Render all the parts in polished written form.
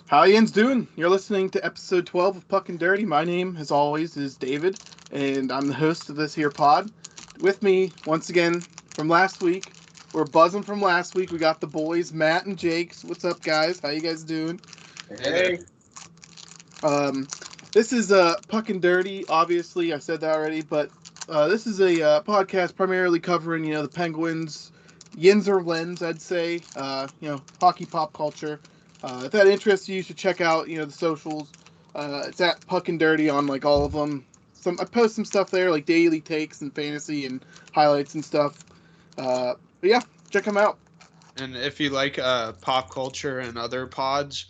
How yins doing? You're listening to episode 12 of Puckin Dirty. My name, as always, is David, and I'm the host of this here pod. With me, once again, from last week. We're buzzing from last week. We got the boys, Matt and Jakes. What's up, guys? How you guys doing? Hey. This is Puckin Dirty. Obviously, I said that already, but this is a podcast primarily covering, the Penguins, Yinzer lens, I'd say. Hockey pop culture. If that interests you, you should check out, the socials. It's at Puckin Dirty on like all of them. I post some stuff there, like daily takes and fantasy and highlights and stuff. But yeah, check them out. And if you like pop culture and other pods,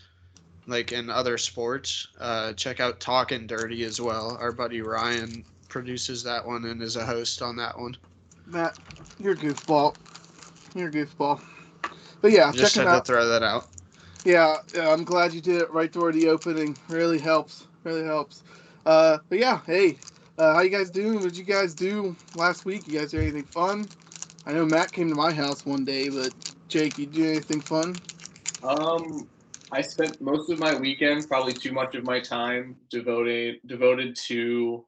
like in other sports, check out Talkin' Dirty as well. Our buddy Ryan produces that one and is a host on that one. Matt, you're a goofball. But yeah, Just check had them out. to throw that out. Yeah, I'm glad you did it right toward the opening. Really helps. But yeah, hey, how you guys doing? What did you guys do last week? You guys do anything fun? I know Matt came to my house one day, but Jake, you do anything fun? I spent most of my weekend, probably too much of my time, devoted to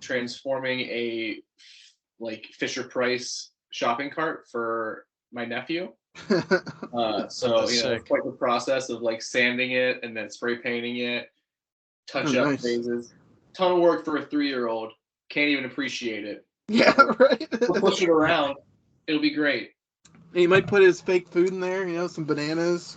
transforming a Fisher Price shopping cart for my nephew. So quite the process of sanding it and then spray painting it, touch up phases. Ton of work for a 3-year-old. Can't even appreciate it. Yeah, right. We'll push it around. It'll be great. He might put his fake food in there, some bananas.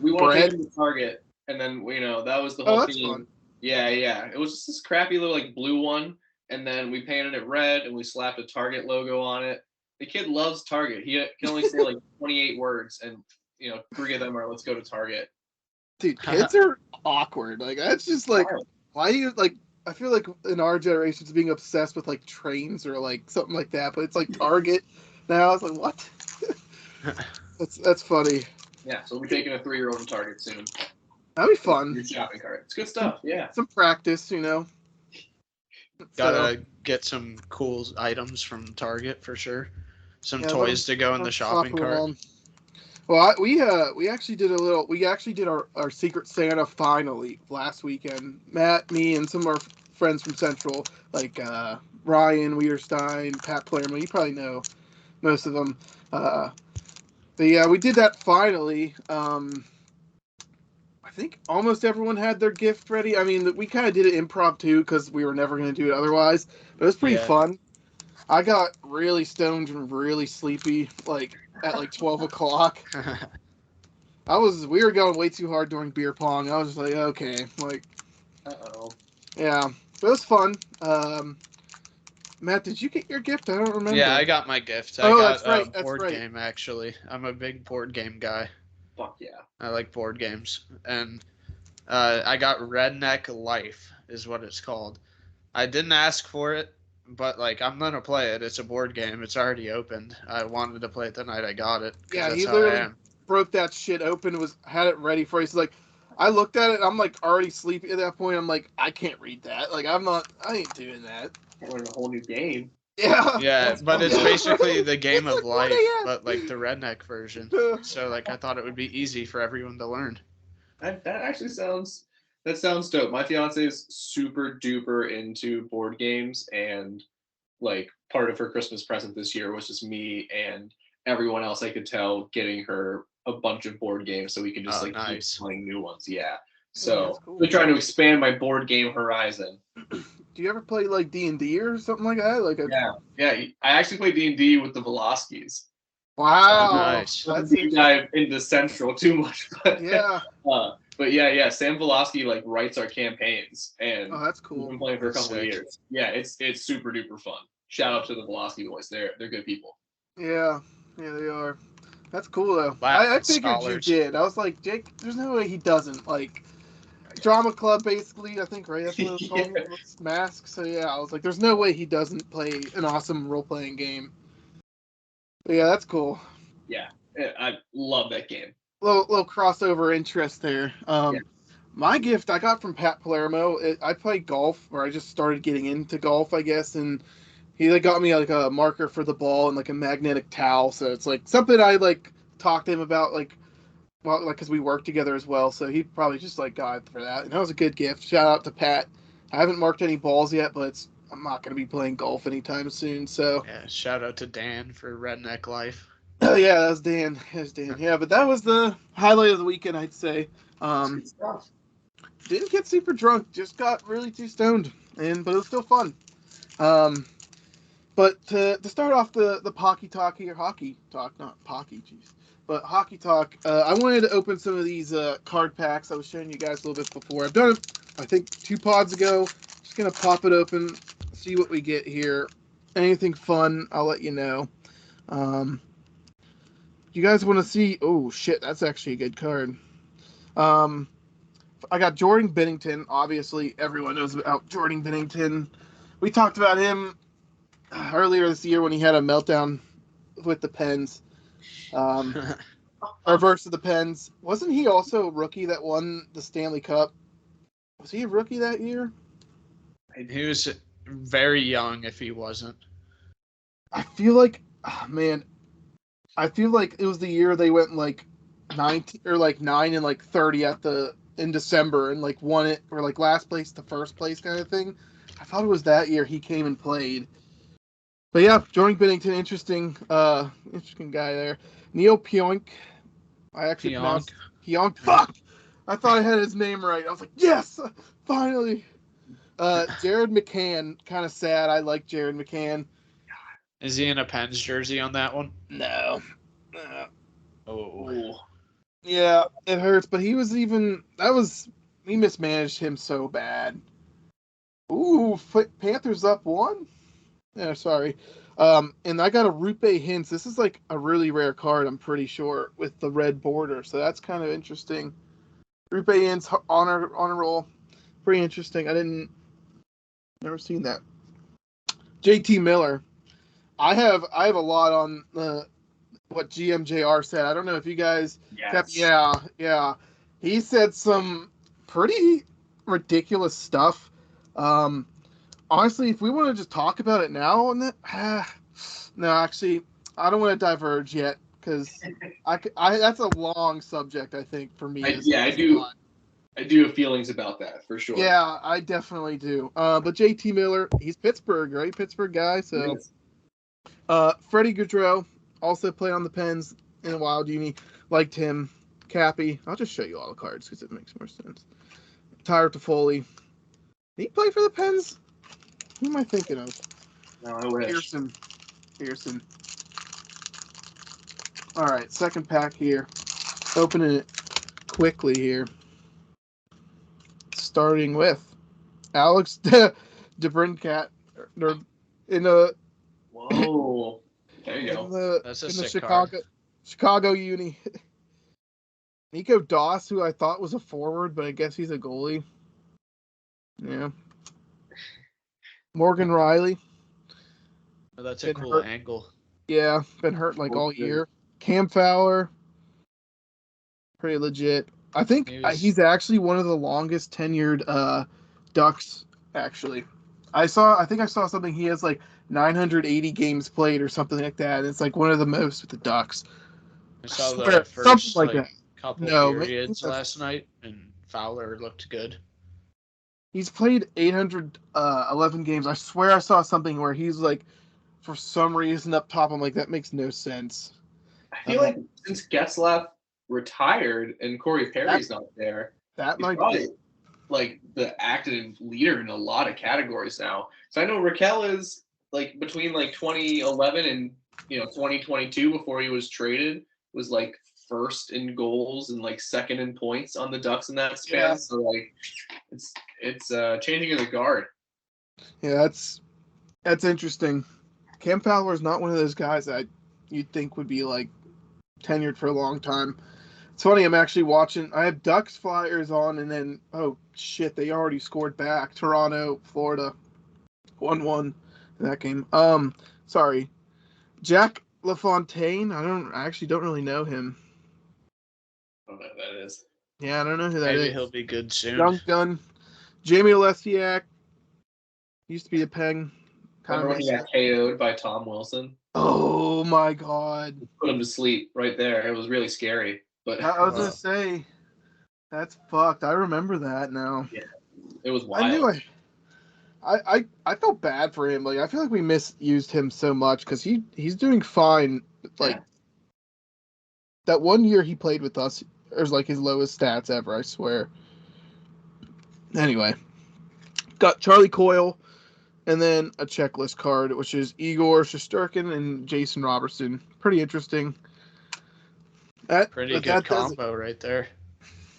We want to take him to Target, and then that was the whole theme. Fun. Yeah. It was just this crappy little blue one, and then we painted it red, and we slapped a Target logo on it. The kid loves Target. He can only say 28 words, and 3 of them are "Let's go to Target." Dude, kids are awkward. That's just why do you I feel like in our generation it's being obsessed with trains or something like that, but it's Target now. It's what? That's funny. Yeah, so we'll be taking a 3-year-old to Target soon. That'd be fun. Your shopping cart. It's good stuff. Yeah. Some practice, Gotta get some cool items from Target for sure. Some toys to go in the shopping cart. Well, we actually did our Secret Santa finally last weekend. Matt, me, and some of our friends from Central, Ryan Weirstein, Pat Palermo. You probably know most of them. But yeah, we did that finally. I think almost everyone had their gift ready. I mean, we kind of did it impromptu because we were never going to do it otherwise. But it was pretty fun. I got really stoned and really sleepy, at 12 o'clock. We were going way too hard during beer pong. I was just okay. Uh-oh. Yeah. But it was fun. Matt, did you get your gift? I don't remember. Yeah, I got my gift. I got that's right. a board game, actually. I'm a big board game guy. Fuck yeah. I like board games. And I got Redneck Life is what it's called. I didn't ask for it, but I'm going to play it. It's a board game. It's already opened. I wanted to play it the night I got it. Yeah, he literally broke that shit open, had it ready for you. He's I looked at it, I'm already sleepy at that point. I'm I can't read that. I ain't doing that. I learned a whole new game. Yeah. Yeah, but it's basically the game of life, but the redneck version. So I thought it would be easy for everyone to learn. That actually sounds dope. My fiance is super duper into board games, and part of her Christmas present this year was just me and everyone else I could tell getting her a bunch of board games so we can just keep playing new ones. Yeah. So cool. We're trying to expand my board game horizon. Do you ever play D&D or something like that? Yeah. I actually play D&D with the Veloskis. Wow. Nice. Let's deep dive into Central too much, but yeah. But yeah. Sam Velosky writes our campaigns, and that's cool. We've been playing for a couple of years. Yeah, it's super duper fun. Shout out to the Velosky boys. They're good people. Yeah, they are. That's cool though. I figured you did. I was like, Jake, there's no way he doesn't. Drama Club, basically, I think, right? That's what it's called. It's Mask. So yeah, I was like, there's no way he doesn't play an awesome role-playing game. But yeah, that's cool. Yeah, I love that game. Little crossover interest there. My gift I got from Pat Palermo. I play golf, or I just started getting into golf, I guess, and he got me a marker for the ball and a magnetic towel. So it's something I talked to him about well, like because we work together as well, so he probably just like got it for that. And that was a good gift. Shout out to Pat. I haven't marked any balls yet, but I'm not going to be playing golf anytime soon. So Yeah, shout out to Dan for Redneck Life. oh yeah, that was Dan. That's Dan. Yeah, but that was the highlight of the weekend, I'd say. Good stuff. Didn't get super drunk, just got really too stoned, but it was still fun. Um, but to start off the hockey talk here, hockey talk, not pocky, jeez, but hockey talk. I wanted to open some of these card packs I was showing you guys a little bit before. I've done it, I think, 2 pods ago. Just gonna pop it open, see what we get here. Anything fun, I'll let you know. You guys want to see? Oh shit, that's actually a good card. I got Jordan Binnington. Obviously, everyone knows about Jordan Binnington. We talked about him earlier this year when he had a meltdown with the Pens, or versus the Pens. Wasn't he also a rookie that won the Stanley Cup? Was he a rookie that year? He was very young if he wasn't. I feel like, man, I feel like it was the year they went like 19 or like 9 and like 30 in December and like won it, or like last place to first place kind of thing. I thought it was that year he came and played. But yeah, Jordan Binnington, interesting guy there. Neil Pionk. I actually pronounced Pionk. Fuck! I thought I had his name right. I was like, yes! Finally! Jared McCann, kind of sad. I like Jared McCann. Is he in a Pens jersey on that one? No. Oh. Yeah, it hurts, but he mismanaged him so bad. Ooh, Panthers up 1? Yeah, sorry. And I got a Rupe Hintz. This is like a really rare card, I'm pretty sure, with the red border. So that's kind of interesting. Rupe Hintz honor roll. Pretty interesting. Never seen that. JT Miller. I have a lot on what GMJR said. I don't know if you guys yeah. He said some pretty ridiculous stuff. Honestly, if we want to just talk about it now, no, actually, I don't want to diverge yet because I that's a long subject. I think for me, I do have feelings about that for sure. Yeah, I definitely do. But JT Miller, he's Pittsburgh, right? Pittsburgh guy. So, Freddie Gaudreau also played on the Pens in a Wild Uni. Liked him. Cappy. I'll just show you all the cards because it makes more sense. Tyler Toffoli. Did he play for the Pens? Who am I thinking of? No, I wish. Pearson. All right, second pack here. Opening it quickly here. Starting with Alex DeBrincat in a. Whoa! There you go. That's a in the sick card. Chicago Uni. Nico Doss, who I thought was a forward, but I guess he's a goalie. Yeah. Morgan Riley. Oh, that's a cool angle. Yeah, been hurt like all year. Cam Fowler. Pretty legit. I think he's actually one of the longest tenured Ducks, actually. I think I saw something. He has like 980 games played or something like that. It's like one of the most with the Ducks. I saw the first like that. couple periods last night, and Fowler looked good. He's played 811 games. I swear I saw something where he's like, for some reason up top, I'm like, that makes no sense. I feel like since Getzlaf retired and Corey Perry's not there, that might be like the active leader in a lot of categories now. So I know Raquel is like between like 2011 and 2022 before he was traded was like first in goals and like second in points on the Ducks in that span. Yeah. So like it's changing of the guard. Yeah, that's interesting. Cam Fowler is not one of those guys that you'd think would be like tenured for a long time. It's funny, I'm actually watching. I have Ducks Flyers on, and then oh shit, they already scored back. Toronto, Florida, 1-1 in that game. Sorry, Jack LaFontaine. I actually don't really know him. I don't know who that is. Yeah, I don't know who that is. Maybe he'll be good soon. Young gun. Jamie Olesiak used to be a Peng. Remember when he got KO'd by Tom Wilson? Oh my god! Put him to sleep right there. It was really scary. But I was gonna say that's fucked. I remember that now. yeah, it was I knew wild. I felt bad for him. Like I feel like we misused him so much because he's doing fine. Like Yeah. that one year he played with us, it was like his lowest stats ever. I swear. Anyway, got Charlie Coyle, and then a checklist card, which is Igor Shesterkin and Jason Robertson. Pretty interesting. Pretty good That does it. combo right there.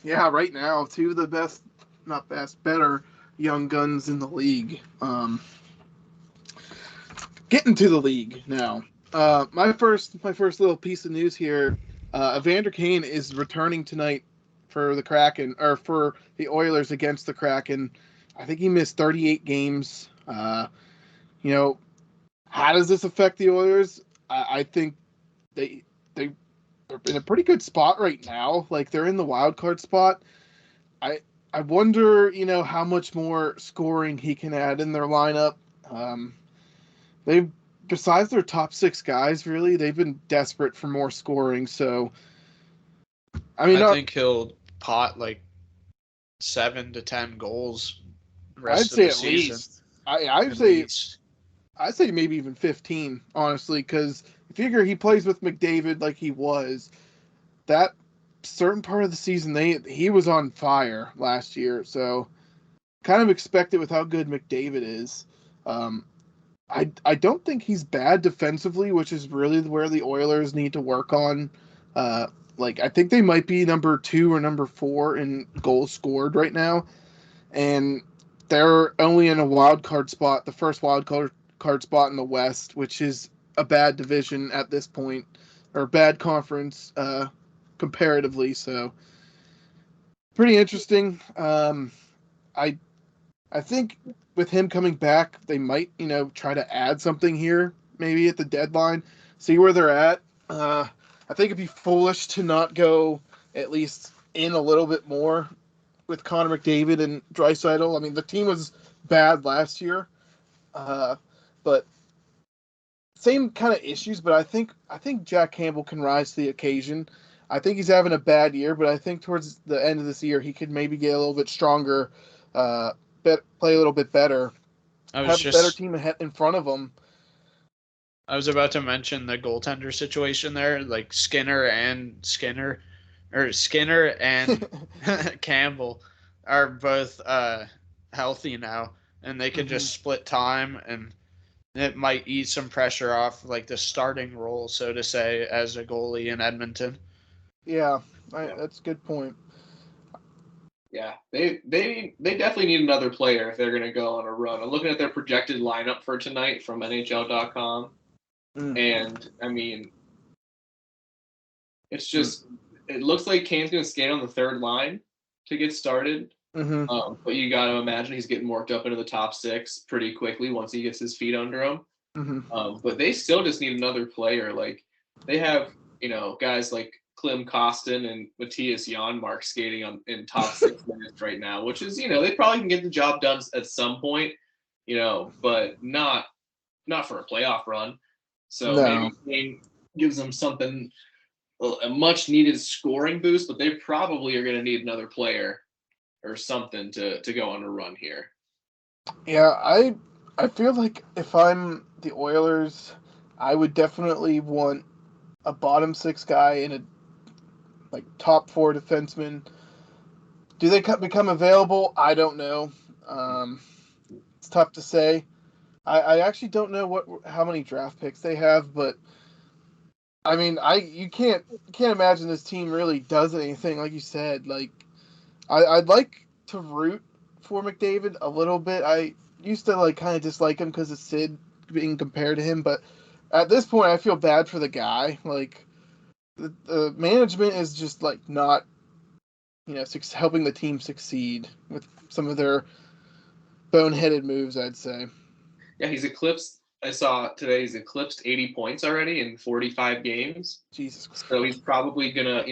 Yeah, right now, two of the best, not best, better young guns in the league. Getting to the league now. My first little piece of news here. Evander Kane is returning tonight for the Kraken or for the Oilers against the Kraken. I think he missed 38 games. You know, how does this affect the Oilers? I think they they're in a pretty good spot right now. Like they're in the wild card spot. I I wonder, how much more scoring he can add in their lineup. They've besides their top six guys, really, they've been desperate for more scoring. So, I mean, I not think he'll pot like 7 to 10 goals the I'd rest of say the at season. least. I'd At say least. I'd say maybe even 15, honestly, because you figure he plays with McDavid like he was. That certain part of the season, he was on fire last year. So, kind of expect it with how good McDavid is. Um, I don't think he's bad defensively, which is really where the Oilers need to work on. Like I think they might be number 2 or number 4 in goals scored right now, and they're only in a wild card spot, the first card spot in the West, which is a bad division at this point, or a bad conference comparatively. So pretty interesting. I I think with him coming back, they might, try to add something here, maybe at the deadline, see where they're at. I think it'd be foolish to not go at least in a little bit more with Connor McDavid and Draisaitl. I mean, the team was bad last year, but same kind of issues. But I think Jack Campbell can rise to the occasion. I think he's having a bad year, but I think towards the end of this year he could maybe get a little bit stronger, play a little bit better, I was have a better just team ahead in front of them. I was about to mention the goaltender situation there, like Skinner and Campbell are both healthy now, and they could hmm just split time, and it might ease some pressure off like the starting role, so to say, as a goalie in Edmonton. Yeah, Yeah. that's a good point. Yeah, they definitely need another player if they're going to go on a run. I'm looking at their projected lineup for tonight from NHL.com, Mm, and I mean, it's mm, just it looks like Kane's going to skate on the third line to get started. hmm But you got to imagine he's getting worked up into the top six pretty quickly once he gets his feet under him. hmm But they still just need another player. Like they have, guys like Klim Kostin and Matthias Janmark skating in top 6 minutes right now, which is, they probably can get the job done at some point, but not for a playoff run. So No. maybe Kane gives them something, a much needed scoring boost, but they probably are going to need another player or something to go on a run here. Yeah, I feel like if I'm the Oilers, I would definitely want a bottom 6 guy and a like top 4 defenseman. Do they become available? I don't know. It's tough to say. I actually don't know how many draft picks they have, but I mean, you can't imagine this team really does anything like you said. Like I'd like to root for McDavid a little bit. I used to like kind of dislike him because of Sid being compared to him, but at this point, I feel bad for the guy. Like the management is just like not, helping the team succeed with some of their boneheaded moves. I'd say. Yeah, he's eclipsed. I saw today he's eclipsed 80 points already in 45 games. Jesus So he's Christ. probably gonna,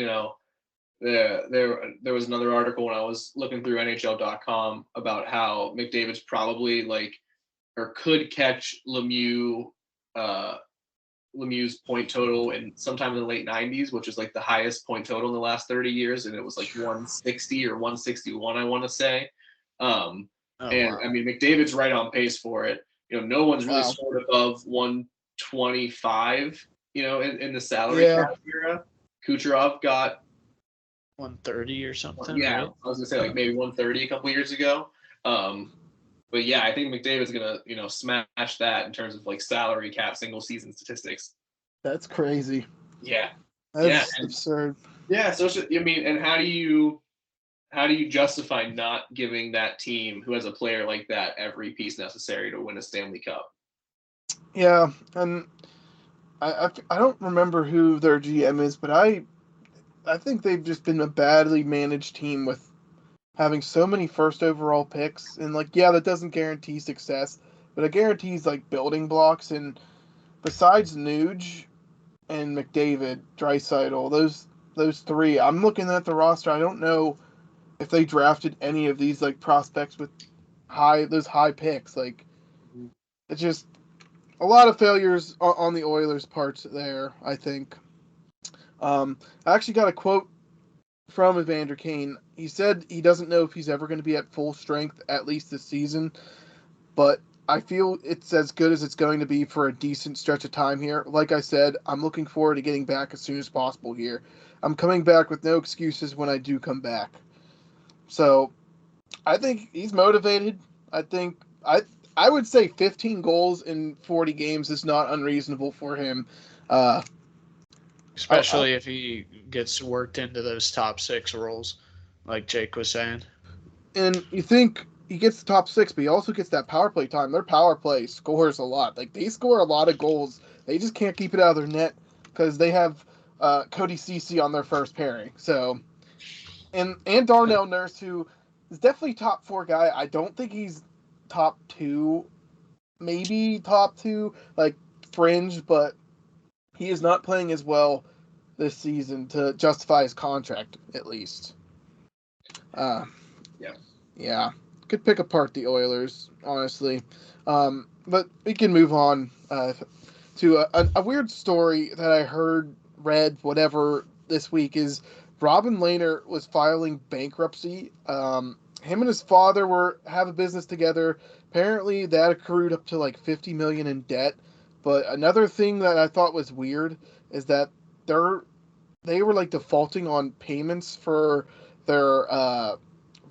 there was another article when I was looking through NHL.com about how McDavid's probably like or could catch Lemieux Lemieux's point total in sometime in the late 90s, which is like the highest point total in the last 30 years, and it was like 160 or 161, I want to say. Oh, And wow. I mean, McDavid's right on pace for it. No one's really Wow. scored above 125, in the salary cap era. Kucherov got 130 or something, yeah, right? I was gonna say like maybe 130 a couple years ago. But yeah, I think McDavid's gonna smash that in terms of like salary cap single season statistics. That's crazy. Yeah, That's and, absurd. yeah. So I mean, and how do you justify not giving that team who has a player like that every piece necessary to win a Stanley Cup? Yeah, and I don't remember who their GM is, but I think they've just been a badly managed team with having so many first overall picks, and like that doesn't guarantee success, but it guarantees like building blocks. And besides Nuge and McDavid, Draisaitl, those three, I'm looking at the roster. I don't know if they drafted any of these like prospects with those high picks. Like it's just a lot of failures on the Oilers' parts there, I think. I actually got a quote from Evander Kane. He said he doesn't know if he's ever going to be at full strength, at least this season, but I feel it's as good as it's going to be for a decent stretch of time here. Like I said, I'm looking forward to getting back as soon as possible here. I'm coming back with no excuses when I do come back. So I think he's motivated. I think I would say 15 goals in 40 games is not unreasonable for him. Especially if he gets worked into those top 6 roles, like Jake was saying. And you think he gets the top 6, but he also gets that power play time. Their power play scores a lot. Like they score a lot of goals. They just can't keep it out of their net because they have Cody Ceci on their first pairing. So and Darnell Nurse, who is definitely top 4 guy. I don't think he's top 2, maybe top 2, like fringe, but he is not playing as well this season to justify his contract, at least. Yeah. Could pick apart the Oilers, honestly. But we can move on to a weird story that I read, whatever, this week is Robin Lehner was filing bankruptcy. Him and his father have a business together. Apparently, that accrued up to like $50 million in debt. But another thing that I thought was weird is that they were like defaulting on payments for their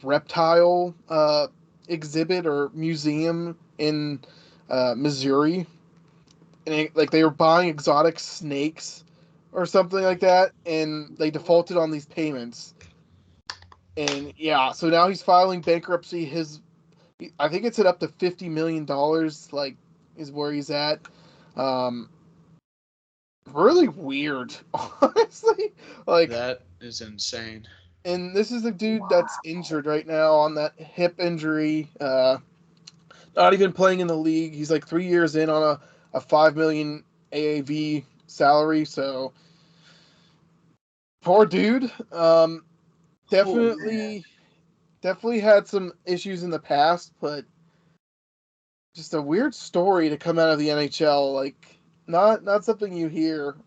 reptile exhibit or museum in Missouri, and like they were buying exotic snakes or something like that, and they defaulted on these payments. And yeah, so now he's filing bankruptcy. I think it's at up to $50 million, like, is where he's at. Really weird, honestly. Like, That is insane. and this is a dude that's injured right now on that hip injury. Not even playing in the league. He's like 3 years in on a $5 million AAV salary. So poor dude. Definitely had some issues in the past, but just a weird story to come out of the NHL. Like, not something you hear.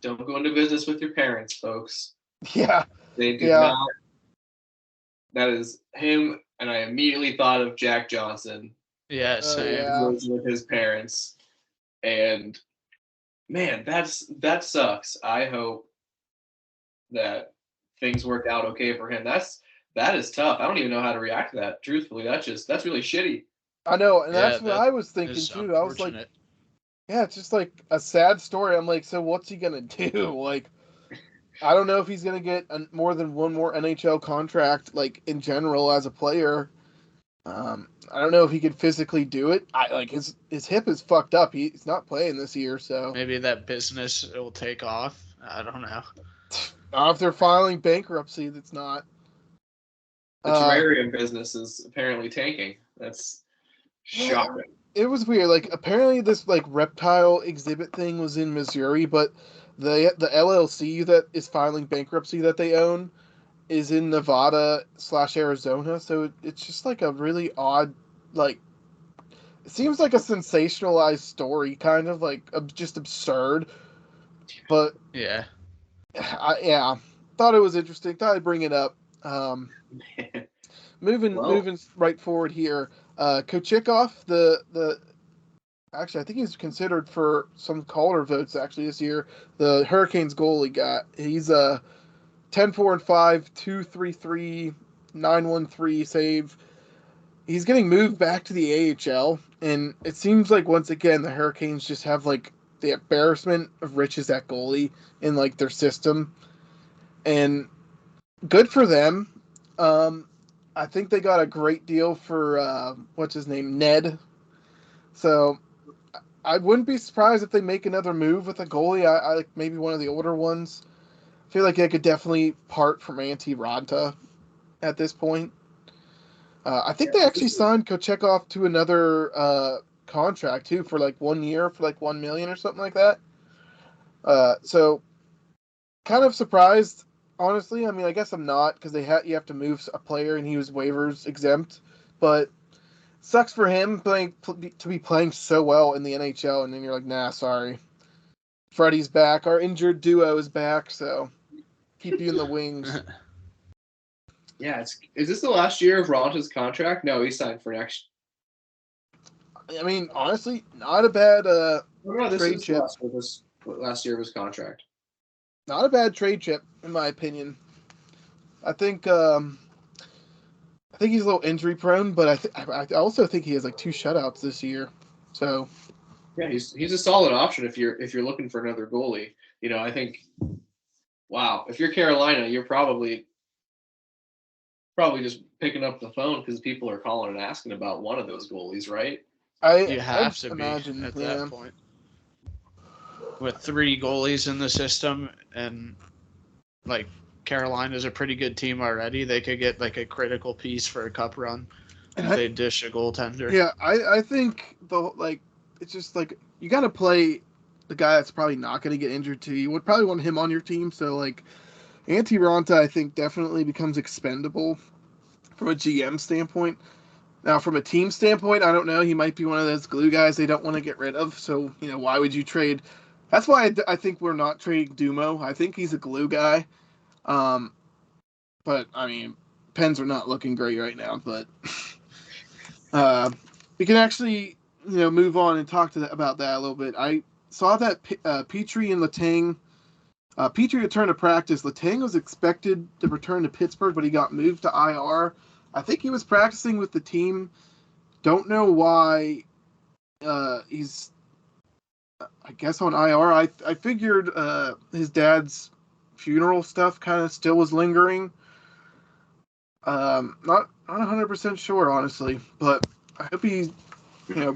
Don't go into business with your parents, folks. Yeah. They do not. That is him, and I immediately thought of Jack Johnson. Yeah, same. Yeah. With his parents, and man, that sucks. I hope that things work out okay for him. That is tough. I don't even know how to react to that. Truthfully, that's really shitty. I know, and Yeah, that's what that I was thinking is too. I was like, unfortunate. yeah, it's just like a sad story. I'm like, so what's he gonna do? Like, I don't know if he's gonna get more than one more NHL contract, like in general as a player. I don't know if he could physically do it. I like his hip is fucked up. He's not playing this year, so Maybe that business will take off. I don't know. if they're filing bankruptcy, that's not. The terrarium business is apparently tanking. That's shocking. It was weird. Like apparently this like reptile exhibit thing was in Missouri, but the LLC that is filing bankruptcy that they own is in Nevada / Arizona. So it's just like a really odd, like, it seems like a sensationalized story, kind of like just absurd. But Yeah. yeah, thought it was interesting. Thought I'd bring it up. Moving right forward here. Kochikov, the actually I think he's considered for some Calder votes actually this year. The Hurricanes goalie got he's 10-4-5, 2.33, 9.13 save. He's getting moved back to the AHL, and it seems like once again the Hurricanes just have like the embarrassment of riches at goalie in like their system, and good for them. I think they got a great deal for what's his name, Ned. So I wouldn't be surprised if they make another move with a goalie. I like maybe one of the older ones. I feel like they could definitely part from Antti Ranta at this point. I think they actually signed Kochekov to another contract too for like 1 year for like $1 million or something like that. So kind of surprised, honestly. I mean, I guess I'm not because you have to move a player and he was waivers exempt, but sucks for him to be playing so well in the NHL and then you're like, nah, sorry. Freddie's back. Our injured duo is back, so keep you in the wings. Yeah, is this the last year of Ronta's contract? No, he signed for next. I mean, honestly, not a bad trade chip. Last year of his contract. Not a bad trade chip, in my opinion. I think he's a little injury prone, but I also think he has like 2 shutouts this year. So yeah, he's a solid option if you're looking for another goalie. You know, I think, wow, if you're Carolina, you're probably just picking up the phone because people are calling and asking about one of those goalies, right? You have to imagine at that point. With 3 goalies in the system and like Carolina's a pretty good team already, they could get like a critical piece for a cup run if they dish a goaltender. Yeah, I think it's just like you got to play the guy that's probably not going to get injured too. You would probably want him on your team, so like Antti Ranta, I think definitely becomes expendable from a GM standpoint. Now, from a team standpoint, I don't know. He might be one of those glue guys they don't want to get rid of. So, why would you trade? That's why I think we're not trading Dumo. I think he's a glue guy. But, I mean, Pens are not looking great right now. But we can actually, move on and talk about that a little bit. I saw that Petrie and Letang. Petrie returned to practice. Letang was expected to return to Pittsburgh, but he got moved to IR. I think he was practicing with the team. Don't know why he's, I guess, on IR. I figured his dad's funeral stuff kind of still was lingering. Not 100% sure, honestly, but I hope he,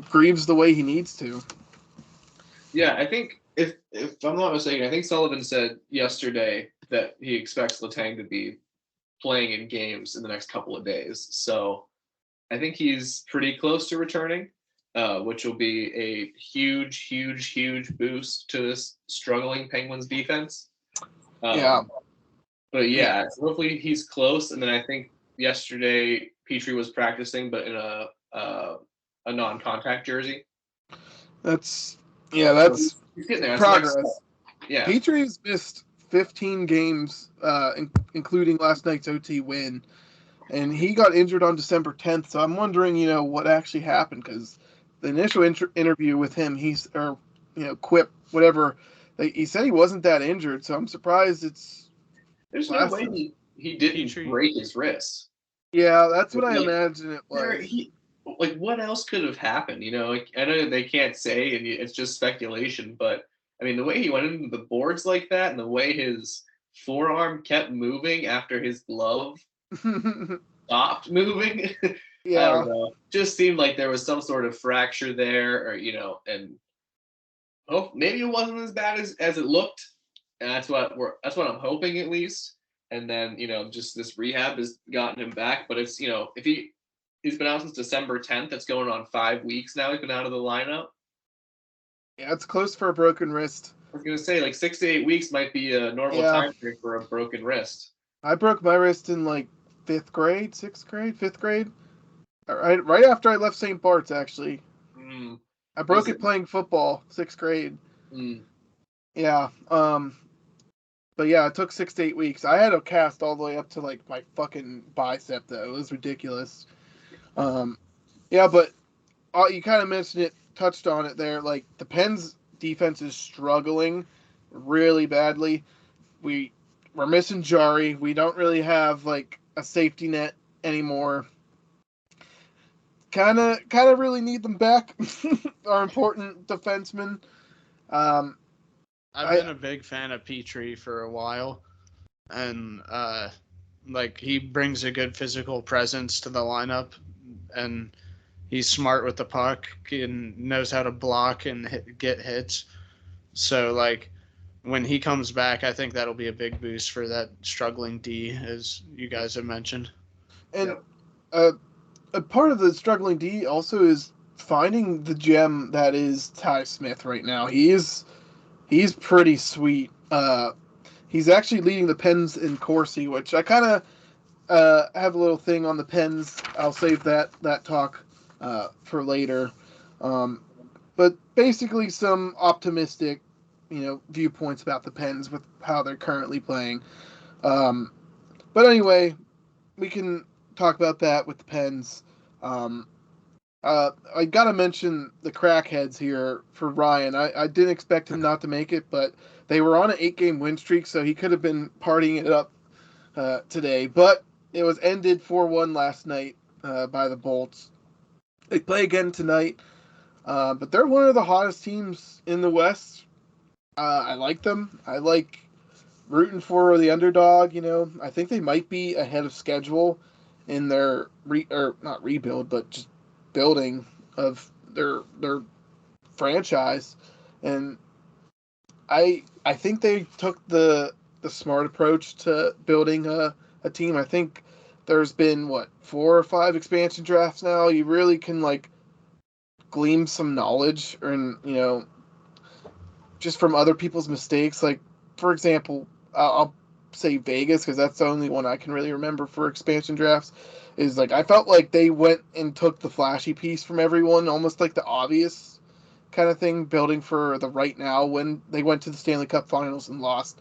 grieves the way he needs to. Yeah, I think if I'm not mistaken, I think Sullivan said yesterday that he expects Letang to be playing in games in the next couple of days. So I think he's pretty close to returning, which will be a huge, huge, huge boost to this struggling Penguins defense. Yeah. But yeah, so hopefully he's close. And then I think yesterday Petrie was practicing, but in a non-contact jersey. That's he's getting there. Progress. Yeah. Petrie's missed 15 games, including last night's OT win. And he got injured on December 10th, so I'm wondering, what actually happened, because the initial interview with him, Quip, whatever, he said he wasn't that injured, so I'm surprised it's... There's no way he didn't break his wrist. Yeah, that's what I imagine it was. What else could have happened? I know they can't say, and it's just speculation, but, I mean, the way he went into the boards like that and the way his forearm kept moving after his glove stopped moving. Yeah. I don't know. Just seemed like there was some sort of fracture there, or and maybe it wasn't as bad as it looked. And that's what I'm hoping at least. And then, just this rehab has gotten him back. But it's, if he's been out since December 10th, it's going on 5 weeks now. He's been out of the lineup. Yeah, it's close for a broken wrist. I was gonna say 6 to 8 weeks might be a normal time period for a broken wrist. I broke my wrist in 5th grade, 6th grade, 5th grade. Right after I left St. Bart's, actually. I broke it playing football, 6th grade. Mm. Yeah. But yeah, it took 6 to 8 weeks. I had a cast all the way up to like my fucking bicep though. It was ridiculous. Yeah, but you kind of mentioned it, touched on it there. Like the Pens defense is struggling really badly. We're missing Jari. We don't really have like a safety net anymore. Kind of really need them back. Our important defensemen. I've been a big fan of Petrie for a while, and like he brings a good physical presence to the lineup, and he's smart with the puck and knows how to block and get hits. So like when he comes back, I think that'll be a big boost for that struggling D, as you guys have mentioned. And a part of the struggling D also is finding the gem that is Ty Smith right now. He's pretty sweet. He's actually leading the Pens in Corsi, which I kind of have a little thing on the Pens. I'll save that talk for later. But basically, some optimistic, viewpoints about the Pens with how they're currently playing. But anyway, we can talk about that with the Pens. I gotta mention the crackheads here for Ryan. I didn't expect him not to make it, but they were on an 8-game win streak, so he could have been partying it up today. But it was ended 4-1 last night by the Bolts. They play again tonight, but they're one of the hottest teams in the West. I like them. I like rooting for the underdog. I think they might be ahead of schedule in their not rebuild, but just building of their franchise, and I think they took the smart approach to building a team. I think there's been 4 or 5 expansion drafts now. You really can glean some knowledge, and just from other people's mistakes. Like for example, I'll say Vegas because that's the only one I can really remember for expansion drafts. Is I felt like they went and took the flashy piece from everyone, almost like the obvious kind of thing, building for the right now when they went to the Stanley Cup Finals and lost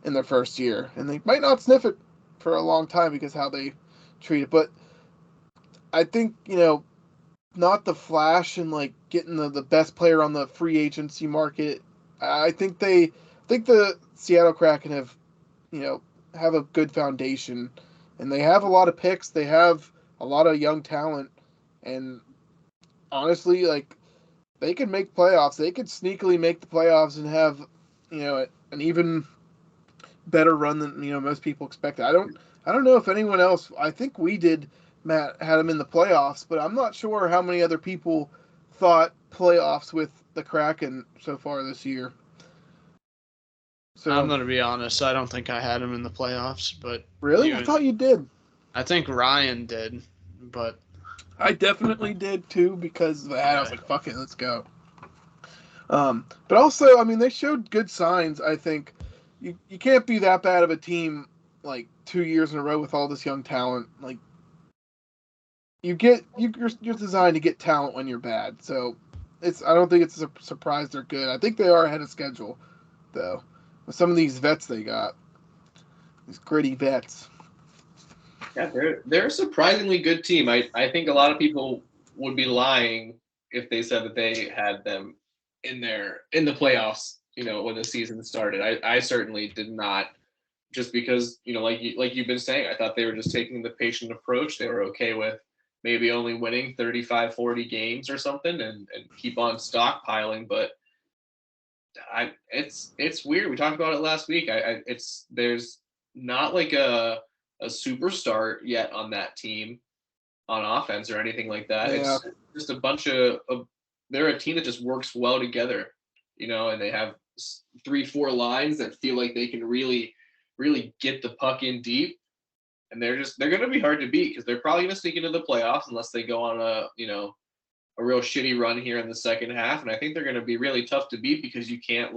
in their first year, and they might not sniff it for a long time because how they treat it. But I think not the flash and getting the best player on the free agency market. I think the Seattle Kraken have a good foundation, and they have a lot of picks. They have a lot of young talent, and honestly, they could make playoffs. They could sneakily make the playoffs and have an even better run than most people expected. I don't know if anyone else. I think we did. Matt had them in the playoffs, but I'm not sure how many other people thought playoffs with the Kraken so far this year. So I'm going to be honest. I don't think I had him in the playoffs, but really, I thought you did. I think Ryan did, but I definitely did too because of that. I was like, "Fuck it, let's go." But also, I mean, they showed good signs. I think you can't be that bad of a team 2 years in a row with all this young talent. You're designed to get talent when you're bad. So I don't think it's a surprise they're good. I think they are ahead of schedule though with some of these vets they got. These gritty vets. Yeah, they're a surprisingly good team. I think a lot of people would be lying if they said that they had them in the playoffs, when the season started. I certainly did not, just because, like you've been saying, I thought they were just taking the patient approach. They were okay with maybe only winning 35, 40 games or something and keep on stockpiling. But it's weird. We talked about it last week. There's not a superstar yet on that team on offense or anything like that. Yeah. It's just a bunch of they're a team that just works well together, and they have 3-4 lines that feel like they can really get the puck in deep, and they're going to be hard to beat because they're probably going to sneak into the playoffs unless they go on a real shitty run here in the second half. And I think they're going to be really tough to beat because you can't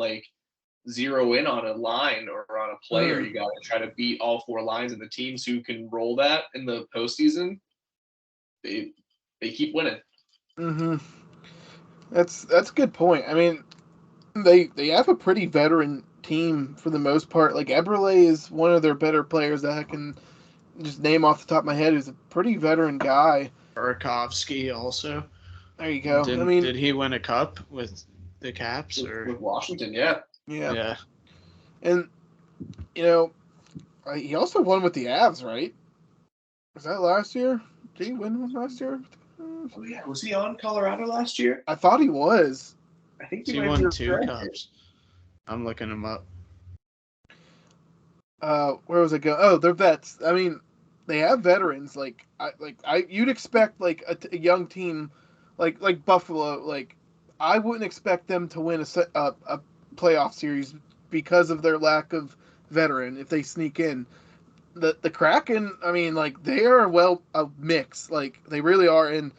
zero in on a line or on a player. You got to try to beat all 4 lines, and the teams who can roll that in the postseason, they keep winning. Mm-hmm. That's a good point. I mean, they have a pretty veteran team for the most part. Like Eberle is one of their better players that I can just name off the top of my head. Who's a pretty veteran guy. Burakovsky also. There you go. I Did mean, he win a cup with the Caps with Washington, yeah. Yeah. And he also won with the Avs, right? Was that last year? Did he win one last year? Oh yeah, was he on Colorado last year? I thought he was. I think He won 2 cups. I'm looking him up. Where was it go? Oh, they're vets. I mean, they have veterans. You'd expect like a young team, like Buffalo. Like, I wouldn't expect them to win a playoff series because of their lack of veteran. If they sneak in, the Kraken. I mean, like they are a mix. Like they really are, and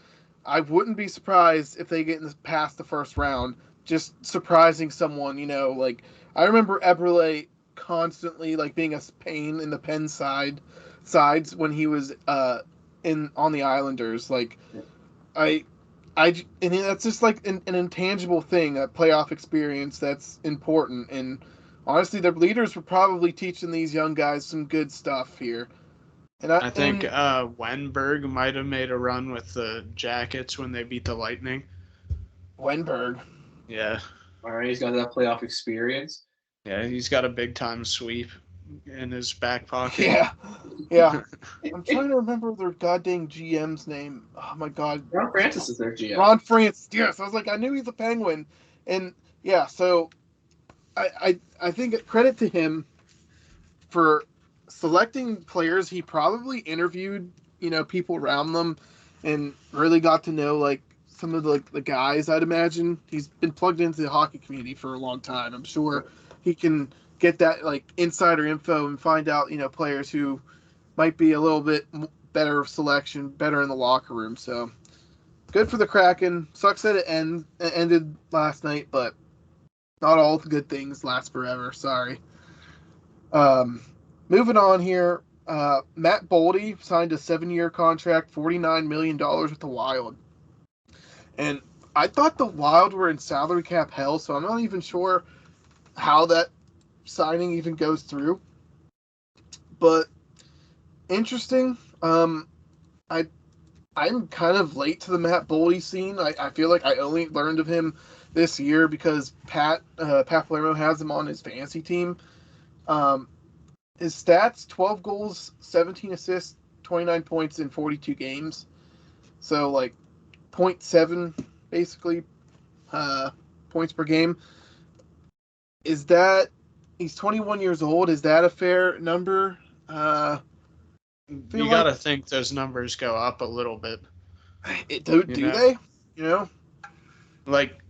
I wouldn't be surprised if they get past the first round, just surprising someone. Like I remember Eberle constantly like being a pain in the pen sides when he was in on the Islanders. Like I. And that's just like an intangible thing, a playoff experience that's important. And honestly, their leaders were probably teaching these young guys some good stuff here. And I think Wenberg might have made a run with the Jackets when they beat the Lightning. Wenberg. Yeah. All right, he's got that playoff experience. Yeah, he's got a big time sweep in his back pocket. Yeah. I'm trying to remember their goddamn GM's name. Oh my god. Ron Francis is their GM. Ron Francis. Yes, I was like, I knew he's a Penguin, and yeah. So, I think credit to him for selecting players he probably interviewed, people around them, and really got to know like some of the guys. I'd imagine he's been plugged into the hockey community for a long time. I'm sure he can get that like insider info and find out players who might be a little bit better selection, better in the locker room. So good for the Kraken. Sucks that it ended last night, but not all good things last forever. Sorry. Moving on here, Matt Boldy signed a 7-year contract, $49 million with the Wild. And I thought the Wild were in salary cap hell, so I'm not even sure how that signing even goes through. But interesting. I'm kind of late to the Matt Boldy scene. I feel like I only learned of him this year because Pat Palermo has him on his fantasy team. His stats: 12 goals, 17 assists, 29 points in 42 games. So like 0.7 basically points per game. Is that he's 21 years old? Is that a fair number? You got to think those numbers go up a little bit. Do they? Like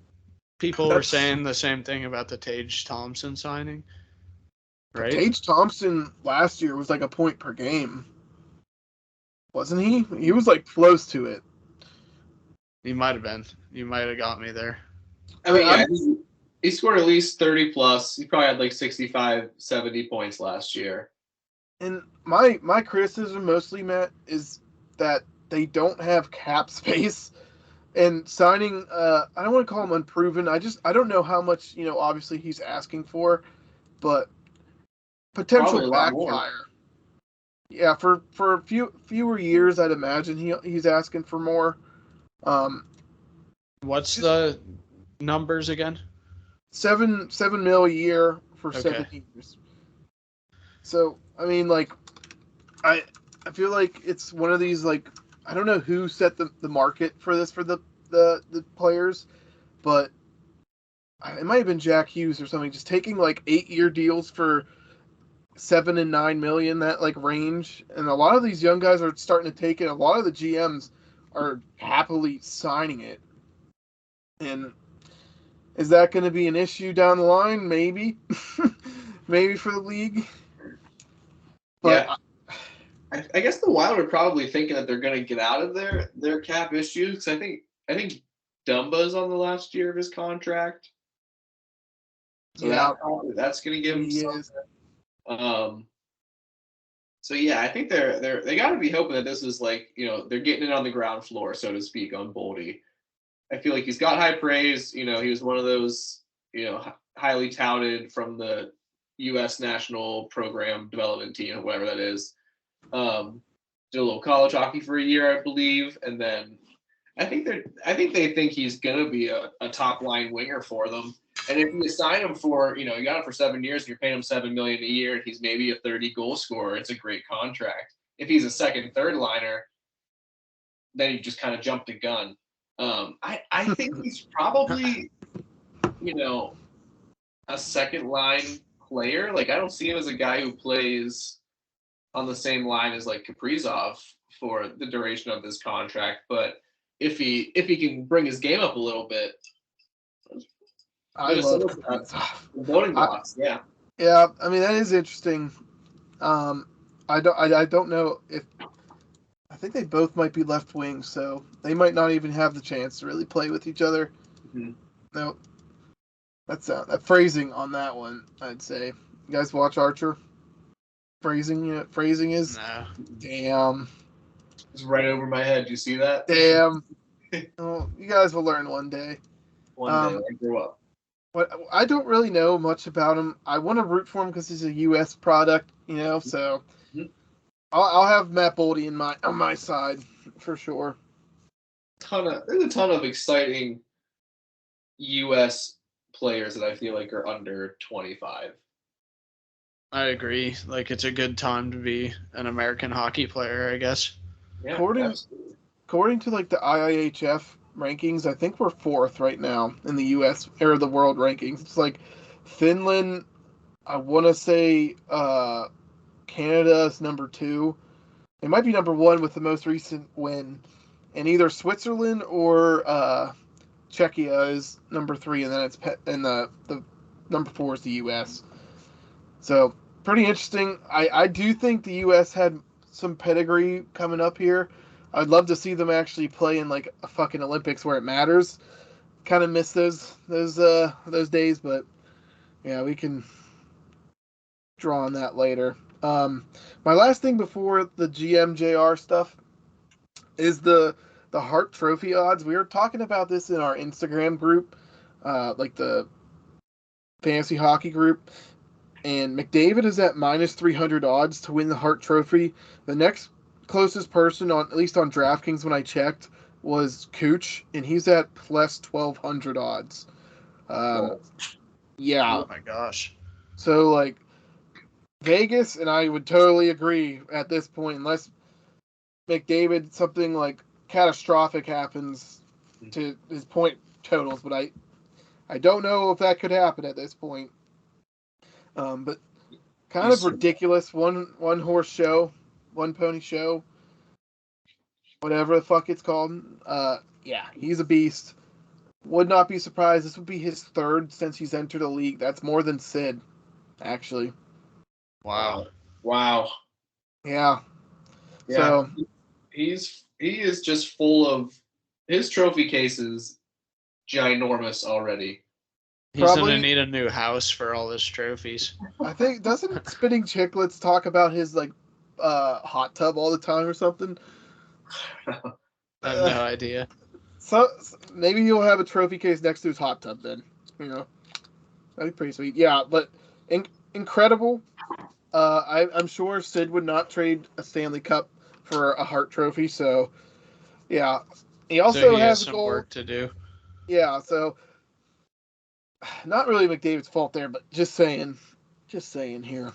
people were saying the same thing about the Tage Thompson signing. Right? Tage Thompson last year was like a point per game. Wasn't he? He was like close to it. He might have been. You might have got me there. I mean, yeah, he scored at least 30 plus. He probably had like 65, 70 points last year. And my criticism mostly, Matt, is that they don't have cap space. And signing, I don't want to call him unproven. I don't know how much, obviously he's asking for, but potential backfire. Yeah, for a fewer years, I'd imagine he's asking for more. What's the numbers again? 7 mil a year for 7 years. So I mean, like, I feel like it's one of these like I don't know who set the market for this for the players, but it might have been Jack Hughes or something. Just taking like 8-year deals for 7 and 9 million, that like range, and a lot of these young guys are starting to take it. A lot of the GMs are happily signing it, and is that going to be an issue down the line? Maybe, maybe for the league. But yeah. I guess the Wild are probably thinking that they're going to get out of their cap issues. I think Dumba's on the last year of his contract, so that's going to give him something. So yeah, I think they got to be hoping that this is like they're getting it on the ground floor, so to speak, on Boldy. I feel like he's got high praise. He was one of those, highly touted from the U.S. national program development team, whatever that is. Did a little college hockey for a year, I believe, and then I think they think he's gonna be a top line winger for them. And if you sign him for, you got him for 7 years and you're paying him $7 million a year, and he's maybe a 30 goal scorer, it's a great contract. If he's a second, third liner, then you just kind of jump the gun. I think he's probably, a second line player. Like, I don't see him as a guy who plays on the same line as like Kaprizov for the duration of this contract. But if he can bring his game up a little bit, I love Kaprizov. Voting blocks, yeah. Yeah, I mean that is interesting. I don't know if I think they both might be left wings, so they might not even have the chance to really play with each other. Mm-hmm. No, that's that phrasing on that one. I'd say you guys watch Archer. Phrasing is no. Damn. It's right over my head. Do you see that? Damn. Well, you guys will learn one day. One day, I grew up. But I don't really know much about him. I want to root for him because he's a U.S. product, So I'll have Matt Boldy on my side for sure. There's a ton of exciting U.S. players that I feel like are under 25. I agree. Like, it's a good time to be an American hockey player, I guess. Yeah, according to like the IIHF rankings, I think we're 4th right now in the U.S. or the world rankings. It's like Finland. I want to say Canada is number 2. It might be number 1 with the most recent win, and either Switzerland or Czechia is number 3, and then the number 4 is the U.S. So pretty interesting. I do think the U.S. had some pedigree coming up here. I'd love to see them actually play in like a fucking Olympics where it matters. Kind of miss those days, but yeah, we can draw on that later. My last thing before the GMJR stuff is the Hart Trophy odds. We were talking about this in our Instagram group, like the fantasy hockey group, and McDavid is at minus 300 odds to win the Hart Trophy. The next closest person at least on DraftKings when I checked, was Cooch, and he's at plus 1,200 odds. Yeah. Oh my gosh. So like Vegas, and I would totally agree at this point, unless McDavid something like catastrophic happens to his point totals, but I don't know if that could happen at this point. But kind of ridiculous. One horse show, one pony show, whatever the fuck it's called. Yeah, he's a beast. Would not be surprised. This would be his 3rd since he's entered the league. That's more than Sid, actually. Wow. Yeah. So he is just full of his trophy cases, ginormous already. He's gonna need a new house for all his trophies. I think doesn't Spitting Chicklets talk about his like hot tub all the time or something? I have no idea. So maybe he'll have a trophy case next to his hot tub then. That'd be pretty sweet. Yeah, but incredible. I'm sure Sid would not trade a Stanley Cup for a Hart Trophy. So yeah, he also has some work to do. Yeah, so not really McDavid's fault there, but just saying here.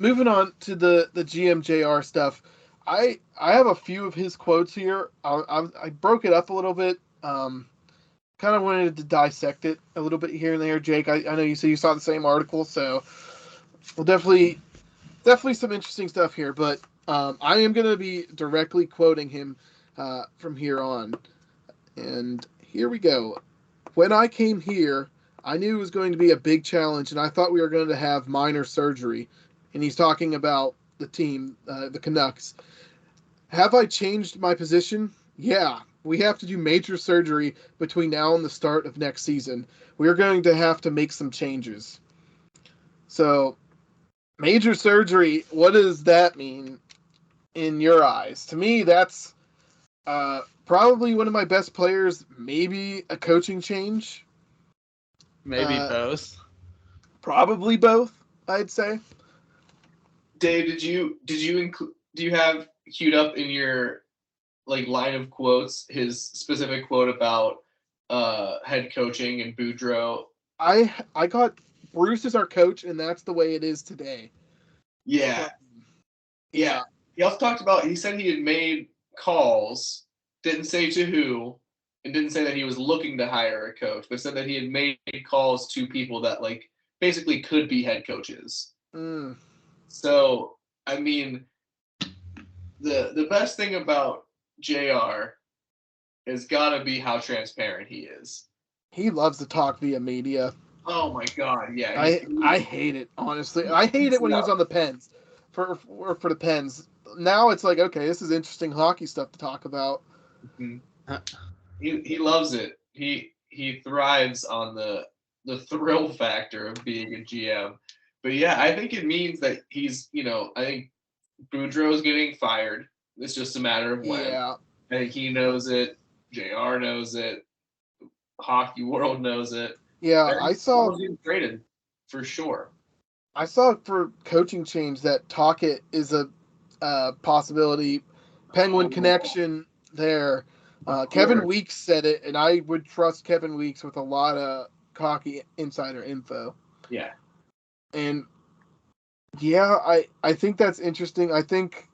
Moving on to the GMJR stuff. I have a few of his quotes here. I broke it up a little bit. Kind of wanted to dissect it a little bit here and there. Jake, I know you said you saw the same article, so well, definitely some interesting stuff here. But I am going to be directly quoting him from here on. And here we go. When I came here, I knew it was going to be a big challenge, and I thought we were going to have minor surgery. And he's talking about the team, the Canucks. Have I changed my position? Yeah, we have to do major surgery between now and the start of next season. We're going to have to make some changes. So, major surgery, what does that mean in your eyes? To me, that's Probably one of my best players, maybe a coaching change. Maybe both. Probably both, I'd say. Dave, do you have queued up in your line of quotes his specific quote about head coaching and Boudreaux? I got Bruce is our coach, and that's the way it is today. Yeah. Yeah. He also talked about, he said he had made calls, didn't say to who, and didn't say that he was looking to hire a coach, but said that he had made calls to people that basically could be head coaches. Mm. So, I mean, the best thing about JR has got to be how transparent he is. He loves to talk via media. Oh my God, yeah. I hate it, honestly. I hate it when he was on the Pens. For the Pens. Now it's like, okay, this is interesting hockey stuff to talk about. Mm-hmm. He loves it. He thrives on the thrill factor of being a GM. But yeah, I think it means that he's, I think Boudreaux's getting fired. It's just a matter of when. Yeah. I think he knows it. JR knows it. Hockey world knows it. Yeah, I saw getting traded for sure. I saw for coaching change that Talkett is a possibility. Penguin connection there. Kevin Weeks said it, and I would trust Kevin Weeks with a lot of hockey insider info. Yeah. And yeah, I think that's interesting. I think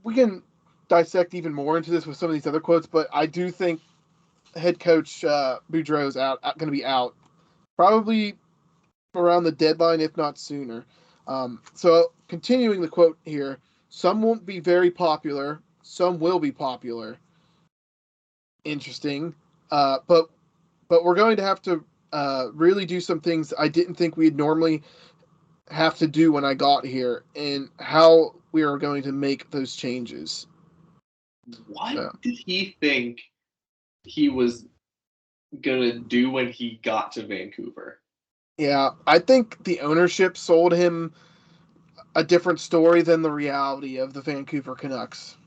we can dissect even more into this with some of these other quotes, but I do think head coach Boudreaux is going to be out probably around the deadline, if not sooner. So continuing the quote here, some won't be very popular, some will be popular. Interesting. But we're going to have to really do some things I didn't think we'd normally have to do when I got here, and how we are going to make those changes. What did he think he was gonna do when he got to Vancouver? Yeah, I think the ownership sold him a different story than the reality of the Vancouver Canucks.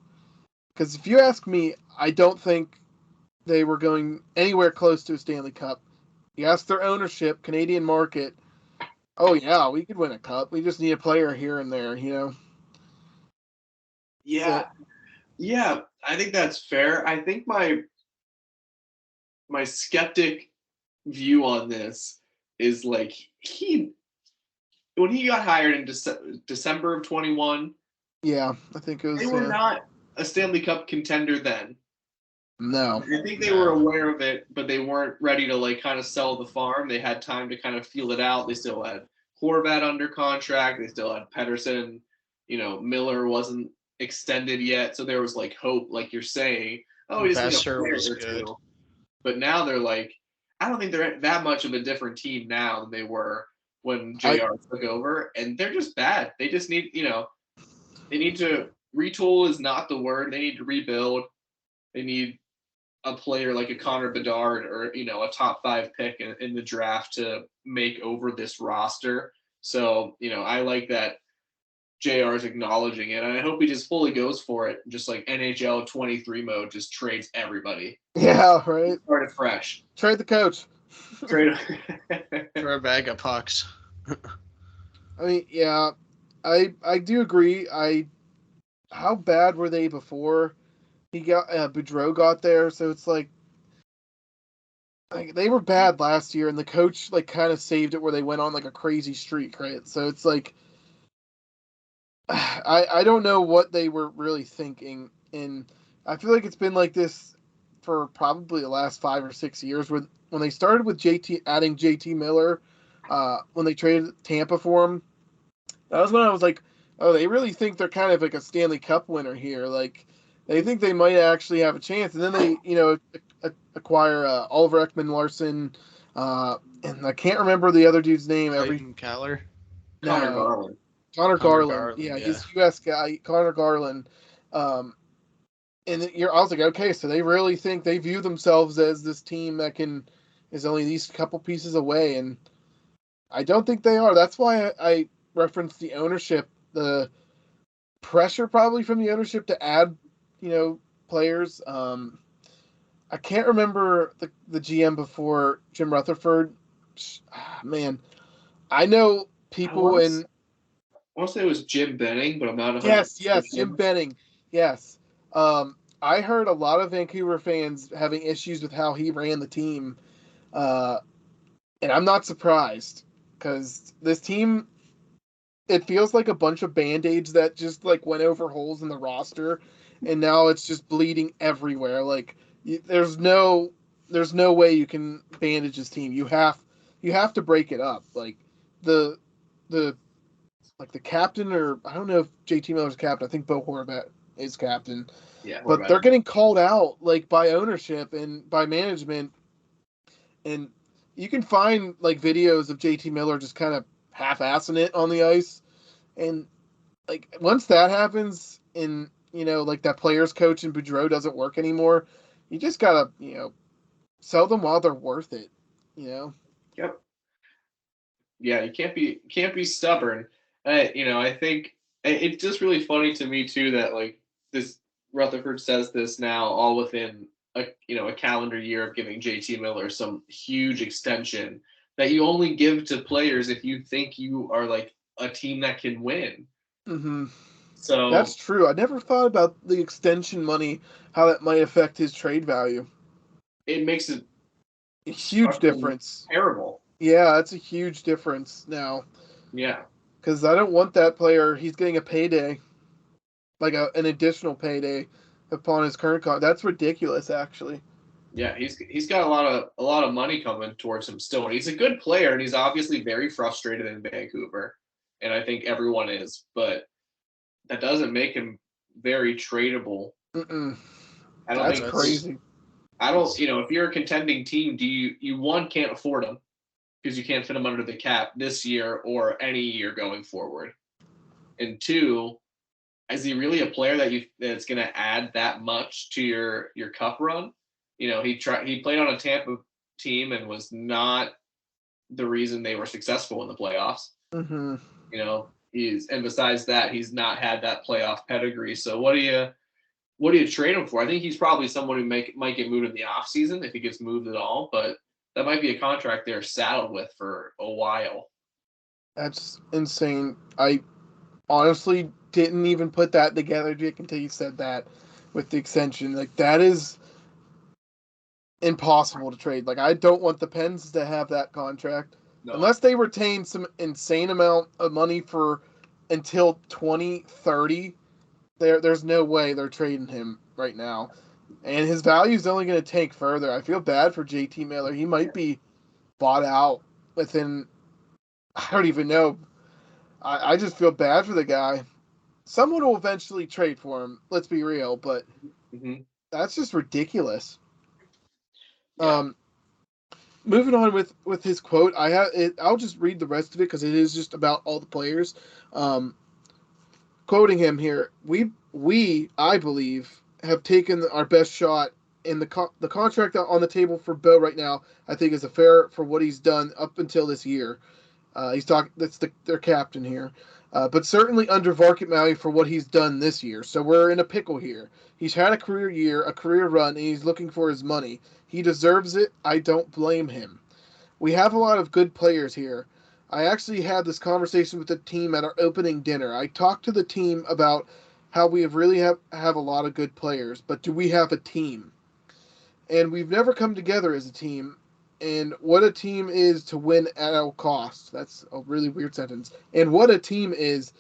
Because if you ask me, I don't think they were going anywhere close to a Stanley Cup. You ask their ownership, Canadian market, oh yeah, we could win a cup. We just need a player here and there, Yeah. So, yeah, I think that's fair. I think my skeptic view on this is when he got hired in December of 21. Yeah, I think it was. They were not a Stanley Cup contender then. No. I think they were aware of it, but they weren't ready to kind of sell the farm. They had time to kind of feel it out. They still had Horvat under contract. They still had Pettersson. Miller wasn't extended yet, so there was hope, like you're saying. Oh, he's Besser was good. But now they're I don't think they're that much of a different team now than they were when JR took over, and they're just bad. They just need, they need to retool is not the word. They need to rebuild. They need a player like a Connor Bedard or, a top 5 pick in the draft to make over this roster. So, I like that JR is acknowledging it, and I hope he just fully goes for it. Just like NHL 23 mode, just trades everybody. Yeah, right. Start it fresh. Trade the coach. Trade for a bag of pucks. I mean, yeah, I do agree. How bad were they before he got Boudreaux got there? So it's like they were bad last year, and the coach kind of saved it where they went on a crazy streak, right? So it's I don't know what they were really thinking, and I feel like it's been like this for probably the last 5 or 6 years. When they started with adding JT Miller, when they traded Tampa for him, that was when I was like, oh, they really think they're kind of like a Stanley Cup winner here. They think they might actually have a chance, and then they acquire Oliver Ekman-Larsson, and I can't remember the other dude's name. Clayton Keller? Connor Garland. Connor Garland. Yeah, he's U.S. guy, Connor Garland. And I was like, okay, so they really think they view themselves as this team that is only these couple pieces away, and I don't think they are. That's why I referenced the ownership, the pressure probably from the ownership to add, players. I can't remember the GM before Jim Rutherford. Man, I know people in. I want to say it was Jim Benning, but I'm not 100% Yes, sure. Jim Benning. Yes. I heard a lot of Vancouver fans having issues with how he ran the team. And I'm not surprised because this team, it feels like a bunch of band-aids that just like went over holes in the roster, and now it's just bleeding everywhere. Like there's no way you can bandage this team. You have to break it up. Like the the the captain, or I don't know if JT Miller's captain. I think Bo Horvat is captain. Yeah, But they're getting called out like by ownership and by management, and you can find like videos of JT Miller just kind of half-assing it on the ice, and like once that happens, and like that players coach in Boudreaux doesn't work anymore, you just gotta sell them while they're worth it. Yep. Yeah, you can't be stubborn. I think it's just really funny to me too that like this Rutherford says this now all within a calendar year of giving JT Miller some huge extension that you only give to players if you think you are like a team that can win. Mm-hmm. So That's true. I never thought about the extension money, how that might affect his trade value. it makes it A huge difference. terrible. Yeah, that's a huge difference now. Yeah. Because I don't want that player. He's getting a payday, like an additional payday upon his current contract. That's ridiculous, actually. Yeah, he's got a lot of money coming towards him still, and he's a good player, and he's obviously very frustrated in Vancouver, and I think everyone is, but that doesn't make him very tradable. Mm-mm. I don't That's think crazy. I don't, if you're a contending team, do you one can't afford him because you can't fit him under the cap this year or any year going forward, and two, is he really a player that's going to add that much to your cup run? He played on a Tampa team and was not the reason they were successful in the playoffs. Mm-hmm. And besides that, he's not had that playoff pedigree. So what do you trade him for? I think he's probably someone who might get moved in the offseason if he gets moved at all, but that might be a contract they're saddled with for a while. That's insane. I honestly didn't even put that together, Jake, until you said that with the extension. Like, that is impossible to trade. Like, I don't want the Pens to have that contract. No. Unless they retain some insane amount of money for until 2030, there's no way they're trading him right now. And his value is only going to tank further. I feel bad for JT Miller. He might be bought out within, I don't even know. I just feel bad for the guy. Someone will eventually trade for him. Let's be real, but that's just ridiculous. Yeah. Moving on with his quote, I'll just read the rest of it because it is just about all the players. Quoting him here, we I believe have taken our best shot, in the contract on the table for Bo right now. I think is a fair for what he's done up until this year. He's talking. That's their captain here, but certainly under market value for what he's done this year. So we're in a pickle here. He's had a career year, a career run, and he's looking for his money. He deserves it. I don't blame him. We have a lot of good players here. I actually had this conversation with the team at our opening dinner. I talked to the team about how we have a lot of good players, but do we have a team? And we've never come together as a team. And what a team is to win at all costs. That's a really weird sentence. And what a team is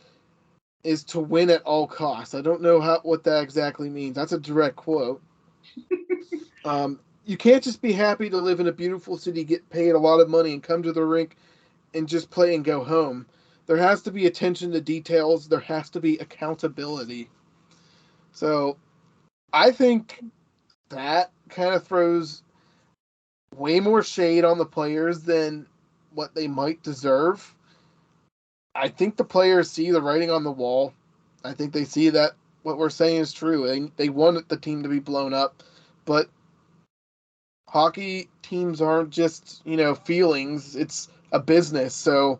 to win at all costs. I don't know what that exactly means. That's a direct quote. You can't just be happy to live in a beautiful city, get paid a lot of money, and come to the rink and just play and go home. There has to be attention to details. There has to be accountability. So I think that kind of throws way more shade on the players than what they might deserve. I think the players see the writing on the wall. I think they see that what we're saying is true. They want the team to be blown up, but hockey teams aren't just, feelings. It's a business. So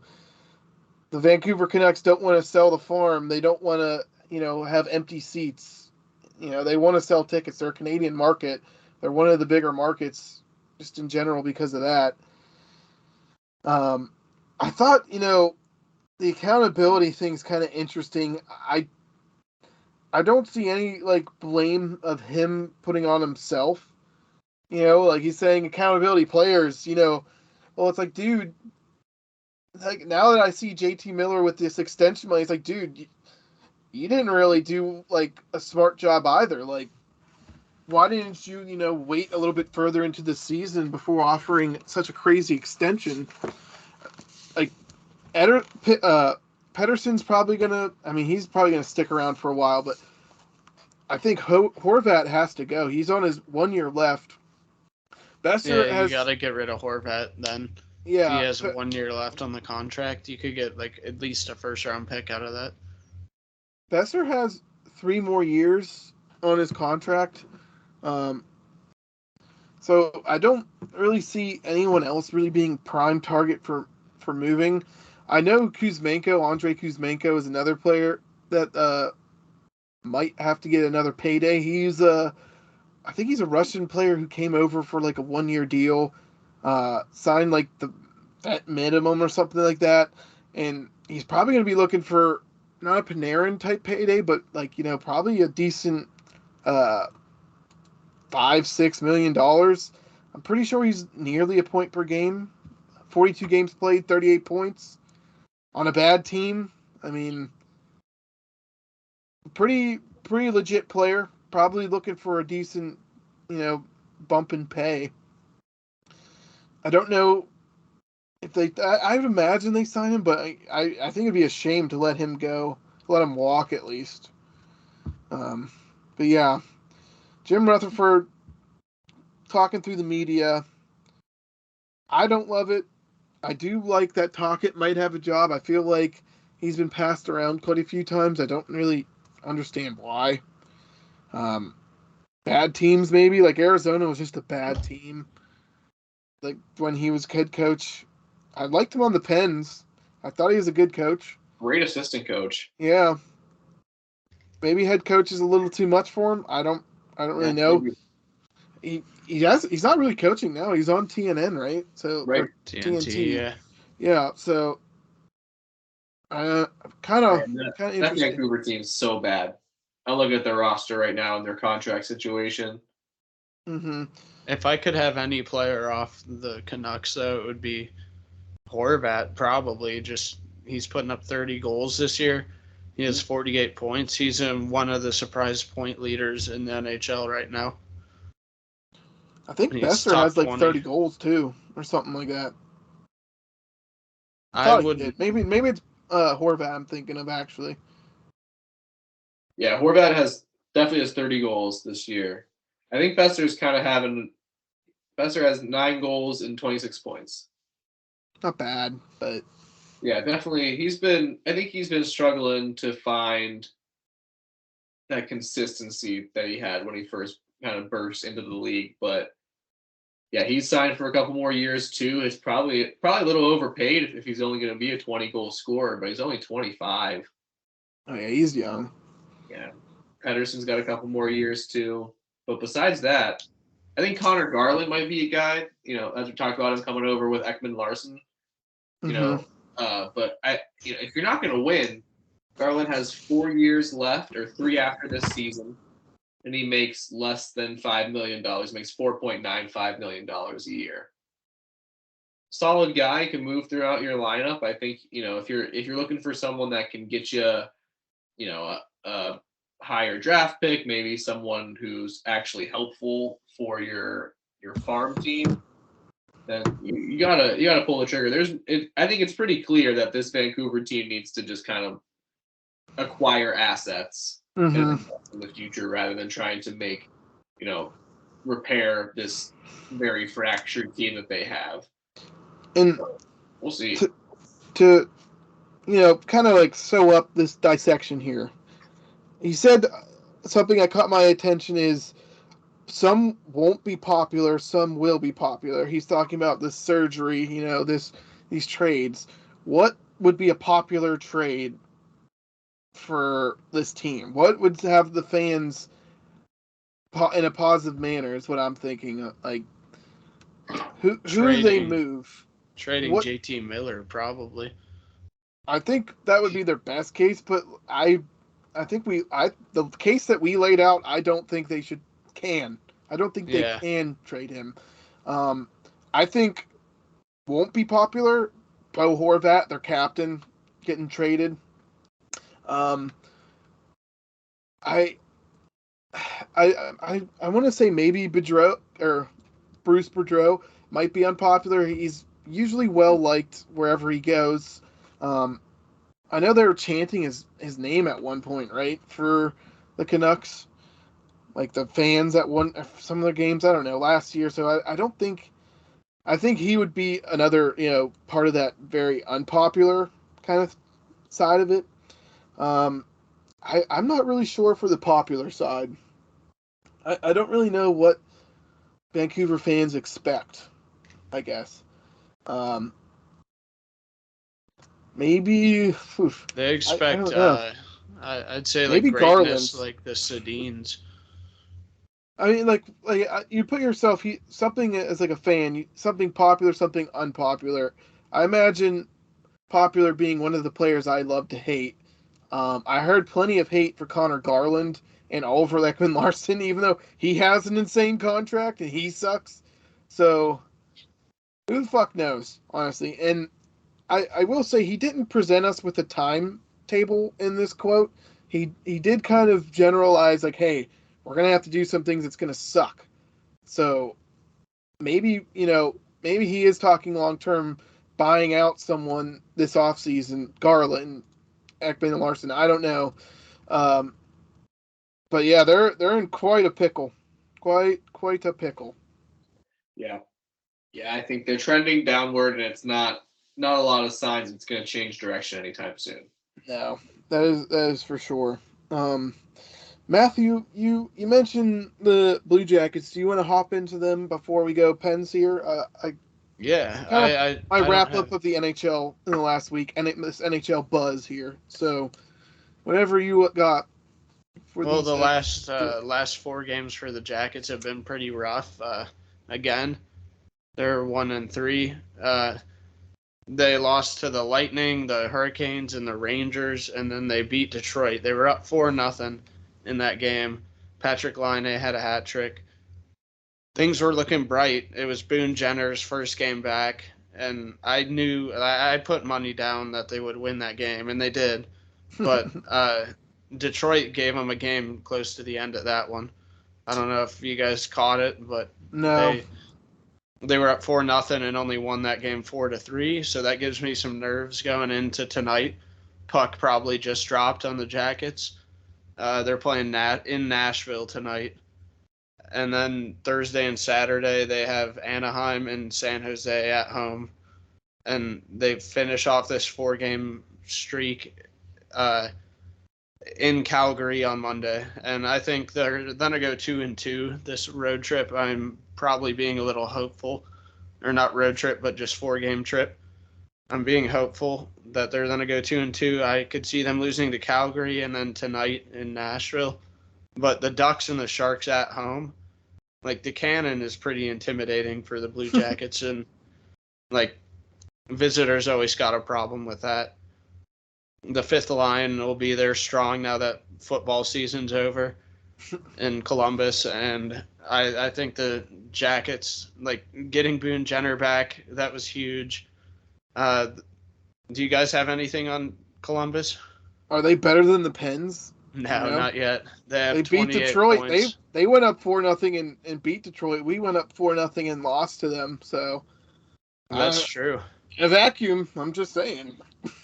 the Vancouver Canucks don't want to sell the farm. They don't want to, have empty seats. they want to sell tickets. They're a Canadian market. They're one of the bigger markets just in general because of that. I thought, the accountability thing's kind of interesting. I don't see any blame of him putting on himself. He's saying accountability players, well, it's like, dude, now that I see JT Miller with this extension money, it's like, dude, you didn't really do a smart job either. Why didn't you, wait a little bit further into the season before offering such a crazy extension? Pedersen's probably he's probably gonna stick around for a while, but I think Horvat has to go. He's on his 1 year left. Besser you gotta get rid of Horvat then. Yeah, if he has 1 year left on the contract, you could get at least a first round pick out of that. Besser has 3 more years on his contract. So I don't really see anyone else really being prime target for moving. I know Andrei Kuzmenko is another player that might have to get another payday. I think he's a Russian player who came over for a 1 year deal, signed the vet minimum or something like that, and he's probably going to be looking for not a Panarin type payday, but probably a decent $5-6 million. I'm pretty sure he's nearly a point per game, 42 games played, 38 points on a bad team. Pretty legit player. Probably looking for a decent, bump in pay. I don't know if I would imagine they sign him, but I think it'd be a shame to let him go, let him walk at least. But yeah, Jim Rutherford talking through the media. I don't love it. I do like that Tocchet might have a job. I feel like he's been passed around quite a few times. I don't really understand why. Bad teams, maybe. Arizona was just a bad team. When he was head coach. I liked him on the Pens. I thought he was a good coach. Great assistant coach. Yeah. Maybe head coach is a little too much for him. I don't really know. Maybe. He's not really coaching now. He's on TNN, right? So right. TNT, yeah. Yeah, so kind of interesting. That Vancouver team's so bad. I look at their roster right now and their contract situation. Mm-hmm. If I could have any player off the Canucks, though, it would be Horvat, probably. He's putting up 30 goals this year. He has 48 points. He's one of the surprise point leaders in the NHL right now. I think Besser has 30 goals too, or something like that. I would. Maybe it's Horvat I'm thinking of actually. Yeah, Horvat definitely has 30 goals this year. I think Besser's kind of Besser has 9 goals and 26 points. Not bad, but yeah, definitely I think he's been struggling to find that consistency that he had when he first kind of burst into the league. But yeah, he's signed for a couple more years too. It's probably a little overpaid if he's only going to be a 20-goal scorer, but he's only 25. Oh yeah, he's young. Yeah, Pedersen's got a couple more years too. But besides that, I think Connor Garland might be a guy. As we talked about him coming over with Ekman Larson. But if you're not going to win, Garland has 4 years left or 3 after this season, and he makes less than $5 million. Makes $4.95 million a year. Solid guy, can move throughout your lineup. I think if you're looking for someone that can get you, a higher draft pick, maybe someone who's actually helpful for your farm team, then you gotta pull the trigger. I think it's pretty clear that this Vancouver team needs to just kind of acquire assets in the future rather than trying to make, repair this very fractured team that they have. And we'll see. To kind of sew up this dissection here. He said something that caught my attention is some won't be popular, some will be popular. He's talking about this surgery, these trades. What would be a popular trade for this team? What would have the fans in a positive manner is what I'm thinking. Like, who do they Trading move? trading JT Miller probably. I think that would be their best case, but I think the case that we laid out, I don't think they can. I don't think they can trade him. I think won't be popular. Bo Horvat, their captain, getting traded. I want to say maybe Boudreaux or Bruce Boudreaux might be unpopular. He's usually well liked wherever he goes. I know they were chanting his name at one point, right, for the Canucks, like the fans at some of their games. I don't know, last year. So I don't think. I think he would be another part of that very unpopular kind of side of it. I'm not really sure for the popular side. I don't really know what Vancouver fans expect, I guess. Maybe They expect I don't know. I'd say Maybe like greatness Garland's. like the Sedins. I mean, like you put yourself something as like a fan, something popular, something unpopular. I imagine popular being one of the players I love to hate. I heard plenty of hate for Connor Garland and Oliver Ekman-Larsson, even though he has an insane contract and he sucks. So who the fuck knows, honestly? And I will say he didn't present us with a timetable in this quote. He did kind of generalize like, hey, we're gonna have to do some things that's gonna suck. So maybe maybe he is talking long term, buying out someone this offseason, Garland, Ekman and Larson. I don't know, but yeah, they're in quite a pickle, quite a pickle. Yeah, I think they're trending downward, and it's not a lot of signs it's going to change direction anytime soon. No, that is for sure. Matthew, you mentioned the Blue Jackets. Do you want to hop into them before we go Pens here? My wrap up of the NHL in the last week and this NHL buzz here. So, whatever you got for Well, these. the last 4 games for the Jackets have been pretty rough. Again, they're 1-3. They lost to the Lightning, the Hurricanes, and the Rangers, and then they beat Detroit. They were up 4-0 in that game. Patrick Laine had a hat trick. Things were looking bright. It was Boone Jenner's first game back, and I put money down that they would win that game, and they did. But Detroit gave them a game close to the end of that one. I don't know if you guys caught it, but No. they were up 4-0 and only won that game 4-3. So that gives me some nerves going into tonight. Puck probably just dropped on the Jackets. They're playing in Nashville tonight. And then Thursday and Saturday, they have Anaheim and San Jose at home. And they finish off this 4-game streak in Calgary on Monday. And I think they're going to go 2-2 this road trip. I'm probably being a little hopeful. Or not road trip, but just 4-game trip. I'm being hopeful that they're going to go 2-2. I could see them losing to Calgary and then tonight in Nashville. But the Ducks and the Sharks at home, like the cannon is pretty intimidating for the Blue Jackets, and like visitors always got a problem with that. The fifth line will be there strong now that football season's over in Columbus, and I think the Jackets, like getting Boone Jenner back, that was huge. Do you guys have anything on Columbus? Are they better than the Pens? No, not yet. They beat Detroit. Points. They went up 4-0 and beat Detroit. We went up 4-0 and lost to them. So that's true. A vacuum. I'm just saying.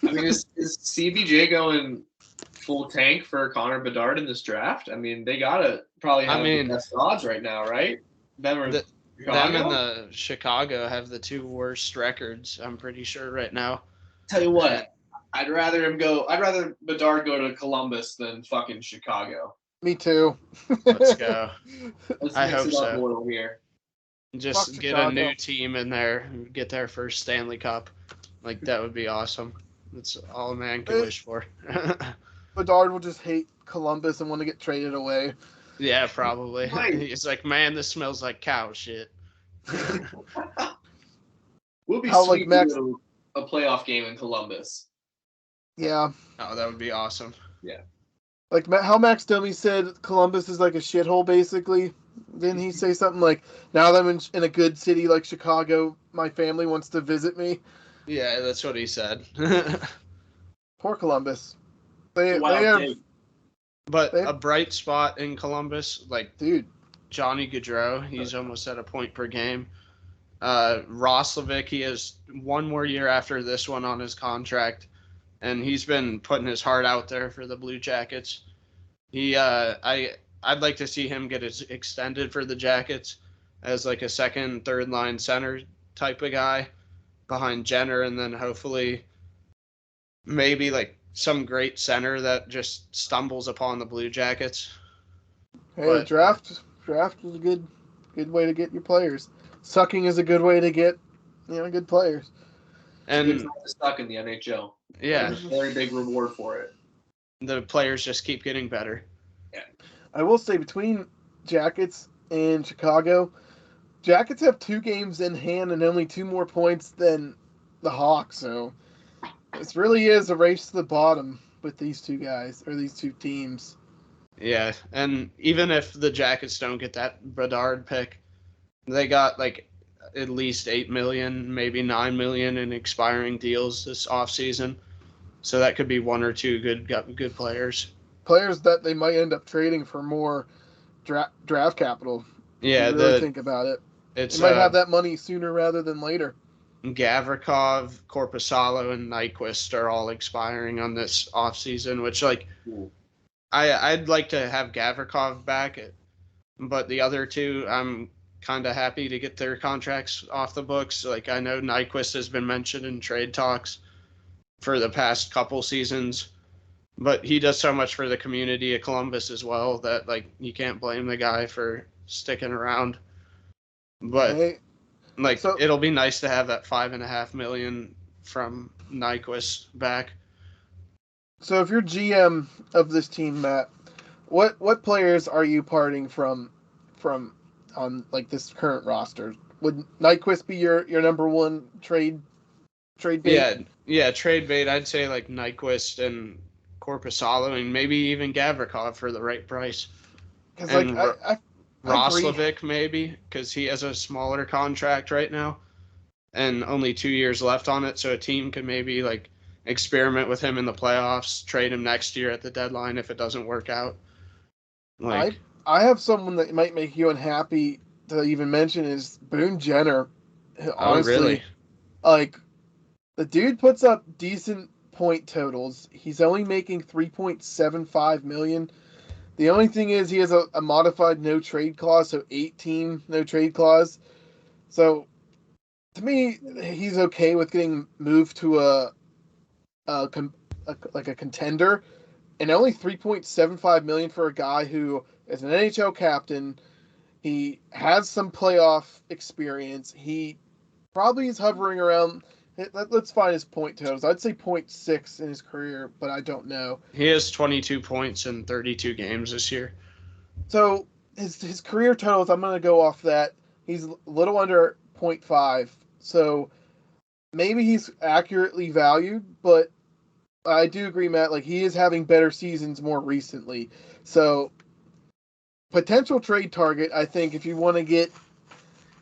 I mean, is CBJ going full tank for Connor Bedard in this draft? I mean, they gotta probably have the best odds right now, right? Them and the Chicago have the 2 worst records. I'm pretty sure right now. Tell you what, I'd rather Bedard go to Columbus than fucking Chicago. Me too. Let's go. I hope so. Here. Just get a new team in there and get their first Stanley Cup. Like, that would be awesome. That's all a man can wish for. Bedard will just hate Columbus and want to get traded away. Yeah, probably. Right. He's like, man, this smells like cow shit. Would be How, like, sweet Max- to go to a playoff game in Columbus. Yeah. Oh, that would be awesome. Like how Max Domi said Columbus is like a shithole, basically. Didn't he say something like, now that I'm in a good city like Chicago, my family wants to visit me? Yeah, that's what he said. Poor Columbus. They Wild have, take. But They- a bright spot in Columbus, like dude, Johnny Gaudreau, he's almost at a point per game. Roslovic, he has one more year after this one on his contract, and he's been putting his heart out there for the Blue Jackets. I'd like to see him get extended for the Jackets as like a second, third line center type of guy behind Jenner, and then hopefully maybe like some great center that just stumbles upon the Blue Jackets. hey, But- draft is a good way to get your players. Sucking is a good way to get, good players. It's And not to suck in the NHL. yeah, There's a very big reward for it. the players just keep getting better. I will say between Jackets and Chicago, Jackets have 2 games in hand and only 2 more points than the Hawks, so this really is a race to the bottom with these two guys, or these two teams. Yeah, and even if the Jackets don't get that Bedard pick, they got like at least 8 million, maybe 9 million in expiring deals this offseason. So that could be 1 or 2 good players. Players that they might end up trading for more draft capital. Yeah, if you really think about it. it's They might have that money sooner rather than later. Gavrikov, Korpisalo, and Nyquist are all expiring on this offseason, which like Ooh. I'd like to have Gavrikov back, but the other two I'm kind of happy to get their contracts off the books. Like I know Nyquist has been mentioned in trade talks for the past couple seasons, but he does so much for the community of Columbus as well that like you can't blame the guy for sticking around. But Hey, it'll be nice to have that $5.5 million from Nyquist back. so if you're GM of this team, Matt, what players are you parting from on like this current roster? Would Nyquist be your number one trade bait? Yeah, trade bait. I'd say like Nyquist and Korpisalo and maybe even Gavrikov for the right price. Because like And I agree. Roslovic maybe because he has a smaller contract right now and only 2 years left on it, so a team could maybe like experiment with him in the playoffs, trade him next year at the deadline if it doesn't work out. Like I have someone that might make you unhappy to even mention is Boone Jenner. Honestly, really? like the dude puts up decent point totals. He's only making 3.75 million. The only thing is he has a modified no trade clause, so 18 no trade clause. So to me, he's okay with getting moved to like a contender, and only 3.75 million for a guy who is an NHL captain. He has some playoff experience. He probably is hovering around. Let's find his point totals. I'd say 0.6 in his career, but I don't know. He has 22 points in 32 games this year. So his career totals, I'm going to go off that. He's a little under 0.5. So maybe he's accurately valued, but I do agree, Matt. Like he is having better seasons more recently. So potential trade target, I think, if you want to get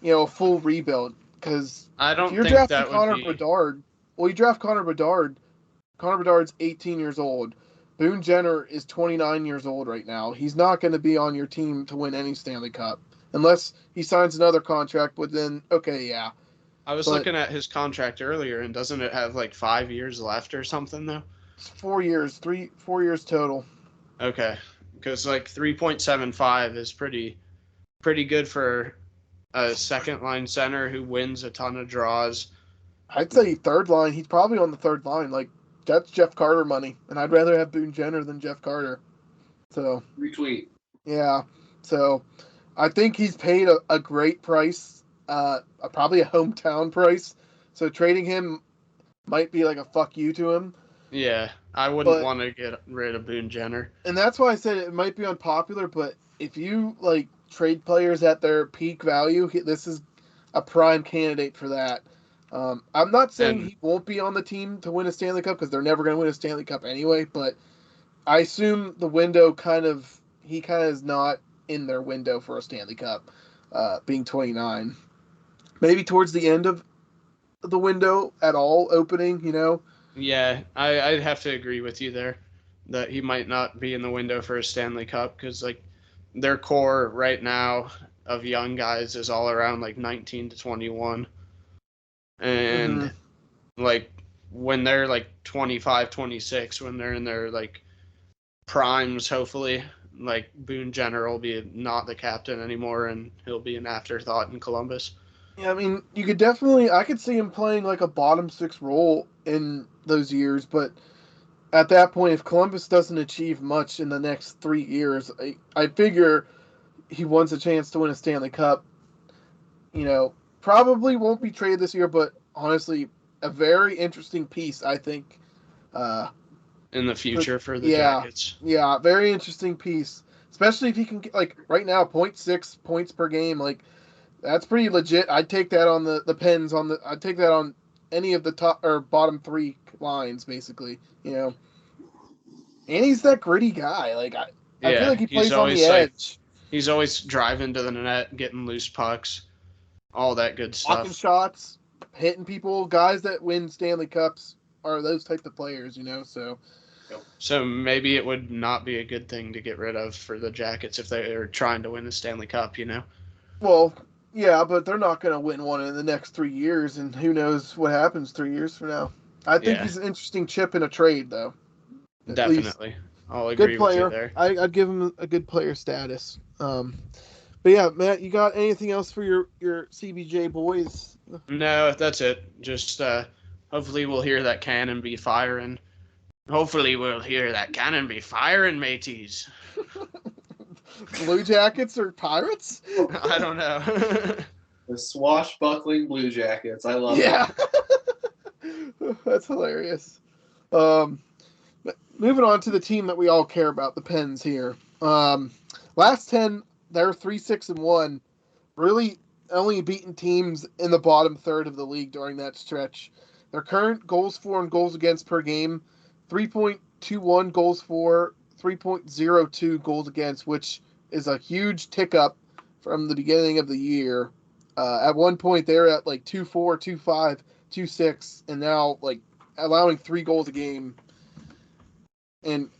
a full rebuild, because I don't if you're think drafting that would Connor be. Bedard, well, you draft Connor Bedard. Connor Bedard's 18 years old. Boone Jenner is 29 years old right now. He's not going to be on your team to win any Stanley Cup unless he signs another contract. But then, okay, yeah. I was looking at his contract earlier, and doesn't it have like 5 years left or something though? It's 4 years, 4 years total. Okay, because like 3.75 is pretty good for a second line center who wins a ton of draws. I'd say third line. He's probably on the third line. Like that's Jeff Carter money, and I'd rather have Boone Jenner than Jeff Carter. So Retweet. yeah. So I think he's paid a great price, probably a hometown price. So trading him might be like a fuck you to him. Yeah, I wouldn't want to get rid of Boone Jenner. And that's why I said it might be unpopular, but if you like trade players at their peak value, this is a prime candidate for that. I'm not saying And he won't be on the team to win a Stanley Cup because they're never going to win a Stanley Cup anyway. But I assume the window he kind of is not in their window for a Stanley Cup, being 29. Maybe towards the end of the window at all opening, yeah, I'd have to agree with you there that he might not be in the window for a Stanley Cup because like their core right now of young guys is all around like 19 to 21, Mm-hmm. and like when they're like 25, 26, when they're in their like primes, hopefully like Boone Jenner will be not the captain anymore and he'll be an afterthought in Columbus. Yeah, I mean, I could see him playing like a bottom six role in those years, but at that point, if Columbus doesn't achieve much in the next 3 years, I figure he wants a chance to win a Stanley Cup. Probably won't be traded this year, but honestly, a very interesting piece, I think. Uh, In the future for the yeah, Jackets. yeah, very interesting piece, especially if he can get, like right now, 0.6 points per game, like that's pretty legit. I'd take that on the Pens I'd take that on any of the top or bottom three lines, basically. And he's that gritty guy. Like I feel Yeah, like he plays on the edge. he's always driving to the net, getting loose pucks, all that good Blocking stuff. shots, hitting people. Guys that win Stanley Cups are those type of players, So So maybe it would not be a good thing to get rid of for the Jackets if they are trying to win the Stanley Cup. well, yeah, but they're not going to win one in the next 3 years, and who knows what happens 3 years from now. I think Yeah, he's an interesting chip in a trade, though. At least definitely. I'll good agree with you player. there. I'd give him a good player status. But yeah, Matt, you got anything else for your CBJ boys? No, that's it. Just hopefully we'll hear that cannon be firing. Hopefully we'll hear that cannon be firing, mateys. Blue Jackets or Pirates? I don't know. The swashbuckling Blue Jackets. I love Yeah, that's hilarious. Um, Moving on to the team that we all care about, the Pens here. Last 10, they're 3-6-1. Really only beaten teams in the bottom third of the league during that stretch. Their current goals for and goals against per game, 3.21 goals for, 3.02 goals against, which is a huge tick up from the beginning of the year. At one point, they were at like 2-4, 2-5, 2-6, and now like allowing 3 goals a game. And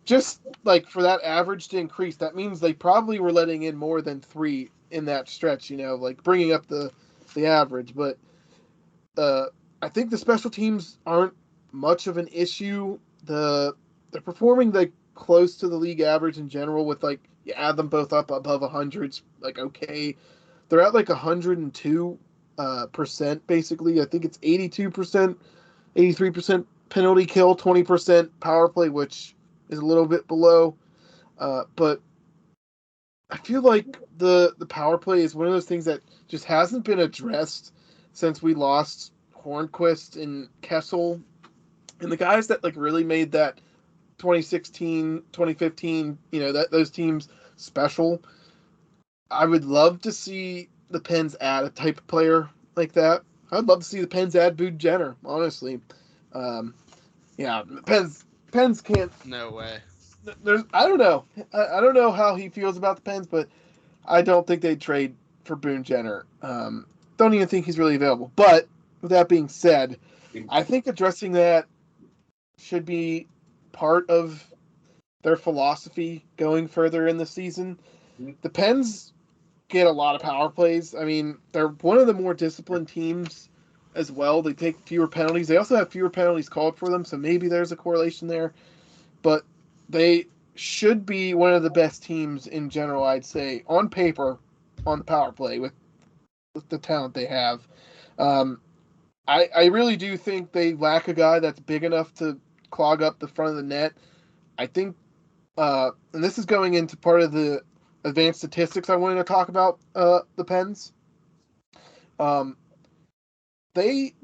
just like for that average to increase, that means they probably were letting in more than 3 in that stretch, like bringing up the average. But I think the special teams aren't much of an issue. They're performing like close to the league average in general. With like you add them both up above 100s, like okay, they're at like 102 percent basically. I think it's 82%, 83% penalty kill, 20% power play, which is a little bit below. But I feel like the power play is one of those things that just hasn't been addressed since we lost Hornquist and Kessel. And the guys that like really made that 2016, 2015, those teams special. I would love to see the Pens add a type of player like that. I'd love to see the Pens add Boone Jenner, honestly. Um, yeah, Pens can't. No way. I don't know. I don't know how he feels about the Pens, but I don't think they'd trade for Boone Jenner. Don't even think he's really available. But with that being said, I think addressing that should be part of their philosophy going further in the season. The Pens get a lot of power plays. I mean, they're one of the more disciplined teams as well. They take fewer penalties. They also have fewer penalties called for them, so maybe there's a correlation there. But they should be one of the best teams in general, I'd say, on paper, on the power play with the talent they have. I really do think they lack a guy that's big enough to clog up the front of the net. I think, and this is going into part of the advanced statistics I wanted to talk about the Pens. They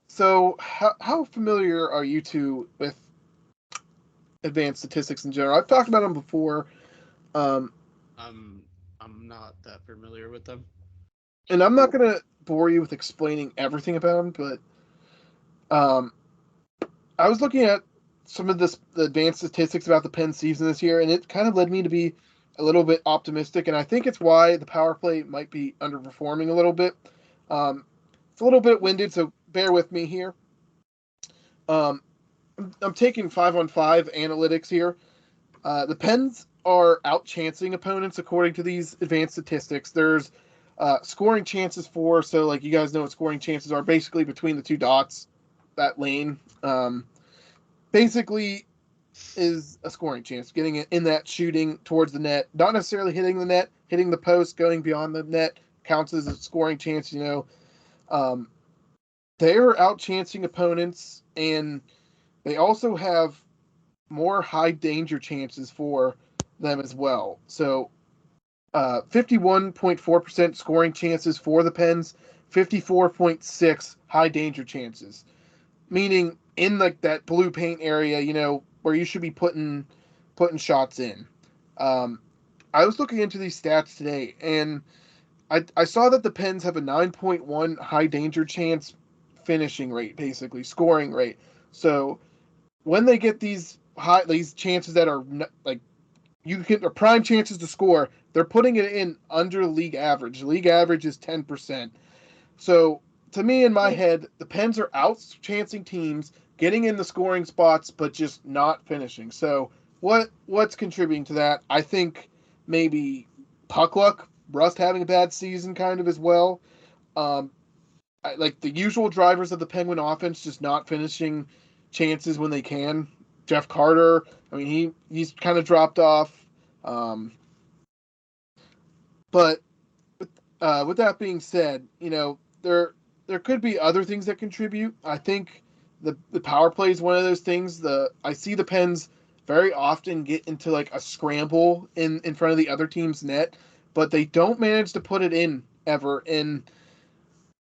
so how familiar are you two with advanced statistics in general? I've talked about them before. I'm not that familiar with them. And I'm not gonna bore you with explaining everything about them, but um, I was looking at some of the advanced statistics about the Penn season this year, and it kind of led me to be a little bit optimistic. And I think it's why the power play might be underperforming a little bit. It's a little bit winded, so bear with me here. Um, I'm taking 5-on-5 analytics here. The Pens are outchancing opponents according to these advanced statistics. There's scoring chances for, so like you guys know what scoring chances are, basically between the two dots, that lane. Basically is a scoring chance, getting it in that shooting towards the net, not necessarily hitting the net, hitting the post, going beyond the net counts as a scoring chance. Um, they're outchancing opponents, and they also have more high danger chances for them as well. So 51.4% scoring chances for the Pens, 54.6 high danger chances, meaning in like that blue paint area, where you should be putting shots in. Um, I was looking into these stats today, and I saw that the Pens have a 9.1 high danger chance finishing rate, basically scoring rate. So when they get these chances that are like you get are prime chances to score, they're putting it in under league average. The league average is 10%. So to me, in my head, the Pens are outchancing teams, getting in the scoring spots, but just not finishing. So what's contributing to that? I think maybe puck luck, Rust having a bad season, kind of as well. Um, like the usual drivers of the Penguin offense, just not finishing chances when they can. Jeff Carter, I mean, he's kind of dropped off. Um, but with that being said, there could be other things that contribute. I think the power play is one of those things. I see the Pens very often get into like a scramble in front of the other team's net, but they don't manage to put it in ever. And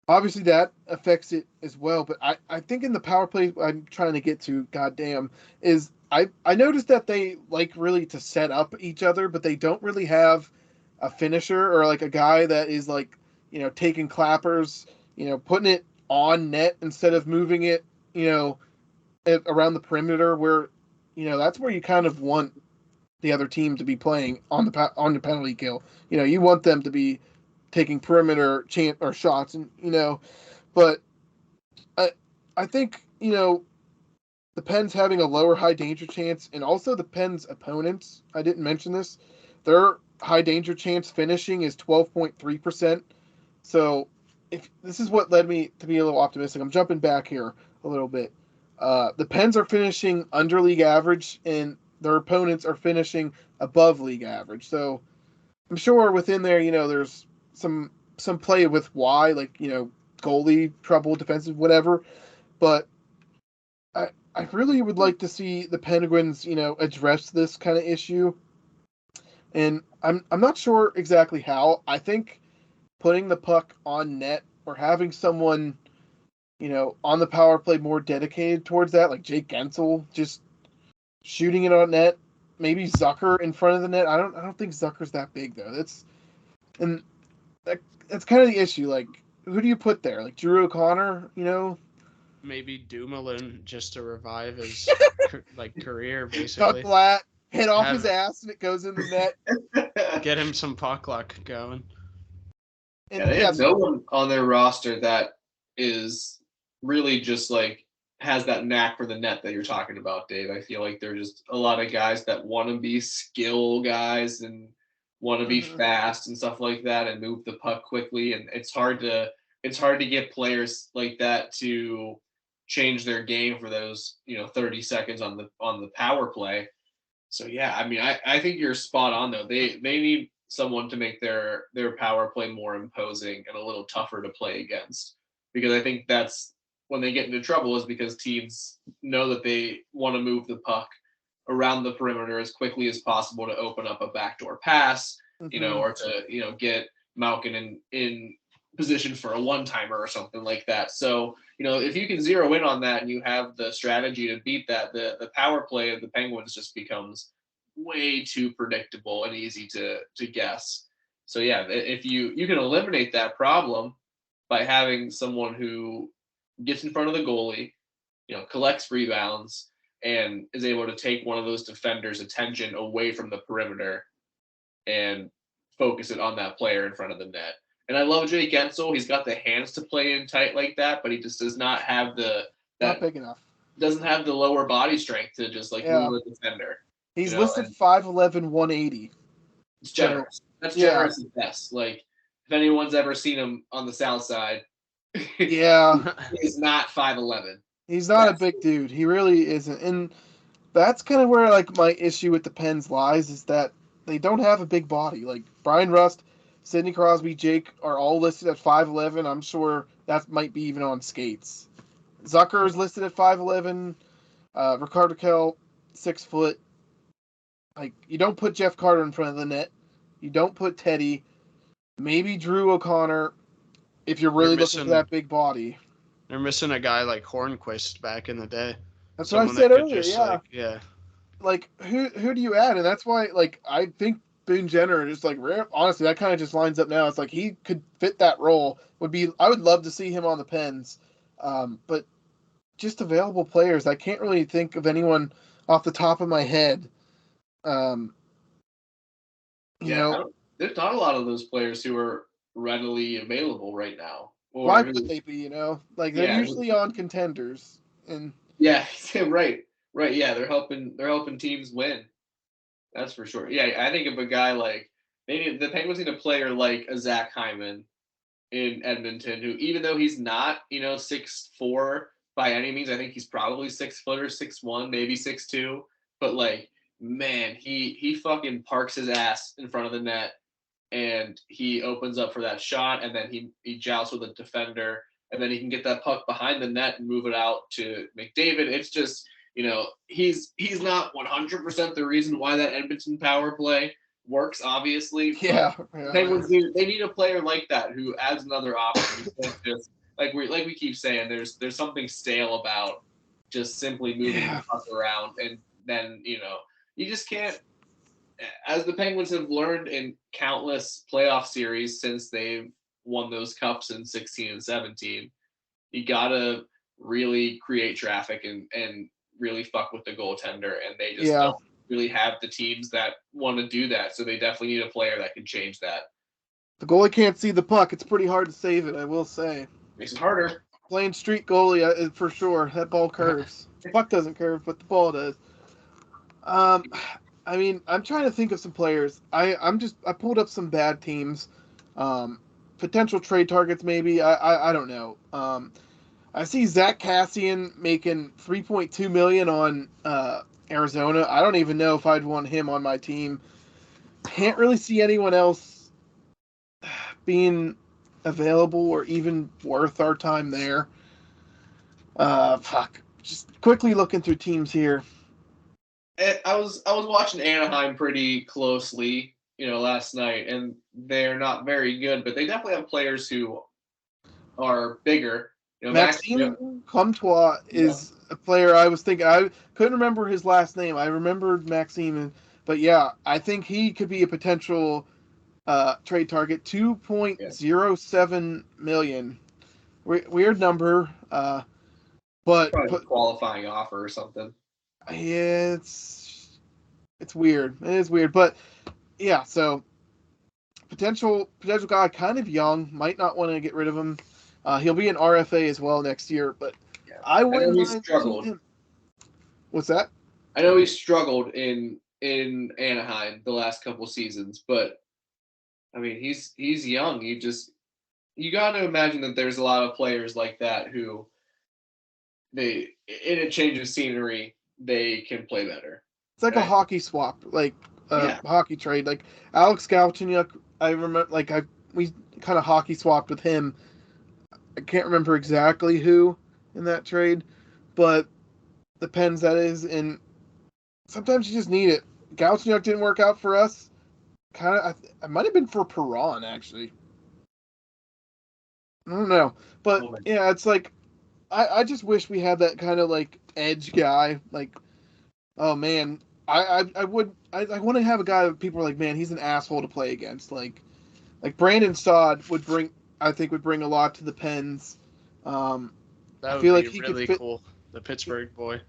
obviously that affects it as well. But I think in the power play I'm trying to get to, goddamn, is I noticed that they like really to set up each other, but they don't really have a finisher or like a guy that is like, taking clappers, putting it on net instead of moving it, around the perimeter where, that's where you kind of want the other team to be playing on the penalty kill. You want them to be taking perimeter or shots, and but I I think the Pens having a lower high danger chance, and also the Pens opponents. I didn't mention this. Their high danger chance finishing is 12.3%. So if this is what led me to be a little optimistic. I'm jumping back here a little bit. The Pens are finishing under league average, and their opponents are finishing above league average. So I'm sure within there, there's some play with why, like, goalie trouble, defensive, whatever. But I really would like to see the Penguins, address this kind of issue. And I'm not sure exactly how. I think putting the puck on net or having someone, on the power play more dedicated towards that, like Jake Gensel, just shooting it on net. Maybe Zucker in front of the net. I don't think Zucker's that big though. And that's kind of the issue. Like, who do you put there? Like Drew O'Connor, Maybe Dumoulin just to revive his career, Tuck basically. flat, hit off his Have ass, and it goes in the net. get him some puck luck going. Yeah, And they yeah, have no one on their roster that is really just like has that knack for the net that you're talking about, Dave. I feel like they're just a lot of guys that want to be skill guys and want to be mhm. fast and stuff like that and move the puck quickly. And it's hard to get players like that to change their game for those 30 seconds on the power play. So yeah, I mean, I think you're spot on though. They need someone to make their power play more imposing and a little tougher to play against, because I think that's when they get into trouble is because teams know that they want to move the puck around the perimeter as quickly as possible to open up a backdoor pass, Mhm. or to get Malkin in position for a one timer or something like that. So if you can zero in on that and you have the strategy to beat that, the power play of the Penguins just becomes way too predictable and easy to guess. So yeah, if you can eliminate that problem by having someone who gets in front of the goalie, collects rebounds, and is able to take one of those defenders' attention away from the perimeter and focus it on that player in front of the net. And I love Jake Gensel. He's got the hands to play in tight like that, but he just does not have not big enough. Doesn't have the lower body strength to just move a defender. He's listed 5'11", 180. It's generous. That's generous at best. Like, if anyone's ever seen him on the south side, yeah, he's not 5'11". He's not a big dude. He really isn't. And that's kind of where my issue with the Pens lies, is that they don't have a big body. Like Brian Rust, Sidney Crosby, Jake are all listed at 5'11". I'm sure that might be even on skates. Zucker is listed at 5'11". Ricardo Kell, 6 foot. Like, you don't put Jeff Carter in front of the net. You don't put Teddy. Maybe Drew O'Connor, if you're really looking for that big body. They're missing a guy like Hornquist back in the day. That's what I said earlier, yeah. Like, who do you add? And that's why, I think Boone Jenner is, honestly, that kind of just lines up now. It's like he could fit that role. I would love to see him on the Pens. But just available players, I can't really think of anyone off the top of my head. You know, there's not a lot of those players who are readily available right now. Why would they be? They're usually on contenders, and right. Yeah, they're helping teams win. That's for sure. Yeah, I think of a guy the Penguins need a player like a Zach Hyman in Edmonton, who, even though he's not 6'4" by any means, I think he's probably 6 foot or 6'1", maybe 6'2", but man, he fucking parks his ass in front of the net, and he opens up for that shot, and then he jousts with a defender, and then he can get that puck behind the net and move it out to McDavid. It's just, he's not 100% the reason why that Edmonton power play works, obviously. Yeah. Penguins they need a player like that who adds another option. Just like we keep saying, there's something stale about just simply moving the puck around, and then you just can't. As the Penguins have learned in countless playoff series since they've won those cups in 16 and 17, you gotta really create traffic and really fuck with the goaltender, and they just don't really have the teams that want to do that. So they definitely need a player that can change that. The goalie can't see the puck. It's pretty hard to save it, I will say. Makes it harder. Playing street goalie, for sure. That ball curves. The puck doesn't curve, but the ball does. I mean, I'm trying to think of some players. I pulled up some bad teams. Potential trade targets, maybe. I don't know. I see Zach Cassian making $3.2 million on Arizona. I don't even know if I'd want him on my team. Can't really see anyone else being available or even worth our time there. Just quickly looking through teams here. I was watching Anaheim pretty closely, last night, and they're not very good, but they definitely have players who are bigger. Maxime Comtois is a player I was thinking. I couldn't remember his last name. I remembered Maxime, but I think he could be a potential trade target. $2.07 million. Weird number, but probably a qualifying offer or something. Yeah, it's weird. It is weird, but so potential guy, kind of young, might not want to get rid of him. He'll be an RFA as well next year, but I wouldn't mind seeing him. What's that? I know he struggled in Anaheim the last couple seasons, but I mean he's young. You got to imagine that there's a lot of players like that who in a change of scenery, they can play better. It's like a hockey swap, hockey trade. Like Alex Galchenyuk, I remember, we kind of hockey swapped with him. I can't remember exactly who in that trade, but the Pens, that is, and sometimes you just need it. Galchenyuk didn't work out for us. I might have been for Perron, actually. I don't know, but it's like I just wish we had that kind of edge guy. Oh man, I want to have a guy that people are like, man, he's an asshole to play against. Like Brandon Saad would bring a lot to the Pens. That I would feel be like he could really fit. cool. The Pittsburgh boy.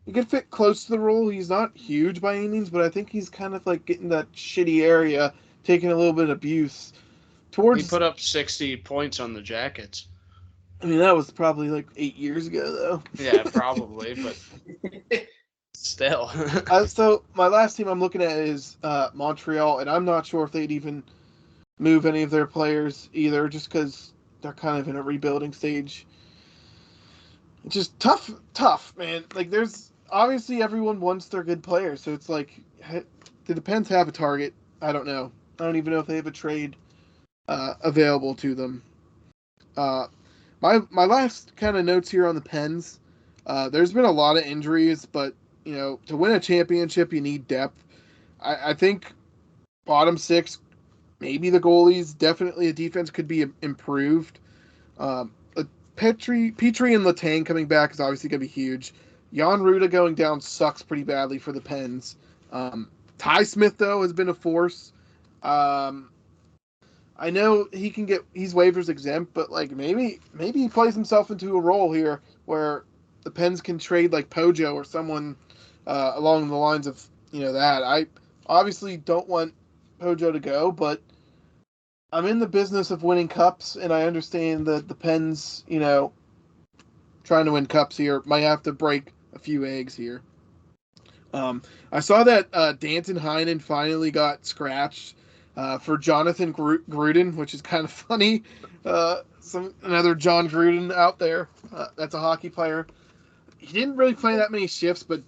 He could fit close to the role. He's not huge by any means, but I think he's kind of like getting that shitty area, taking a little bit of abuse He towards. put up 60 points on the Jackets. I mean, that was probably like 8 years ago, though. Yeah, probably, but still. So my last team I'm looking at is Montreal, and I'm not sure if they'd even move any of their players either, just because they're kind of in a rebuilding stage. It's just tough, man. Like, there's obviously everyone wants their good players, so it's like, do the Pens have a target? I don't know. I don't even know if they have a trade available to them. My last kind of notes here on the Pens. There's been a lot of injuries, but to win a championship, you need depth. I think bottom six, maybe the goalies, definitely a defense could be improved. Petrie and Letang coming back is obviously going to be huge. Jan Ruda going down sucks pretty badly for the Pens. Ty Smith, though, has been a force. I know he's waivers exempt, but like maybe he plays himself into a role here where the Pens can trade like Pojo or someone along the lines of that. I obviously don't want Pojo to go, but I'm in the business of winning cups, and I understand that the Pens, trying to win cups here might have to break a few eggs here. I saw that Danton Heinen finally got scratched for Jonathan Gruden, which is kind of funny. Another John Gruden out there. That's a hockey player. He didn't really play that many shifts, but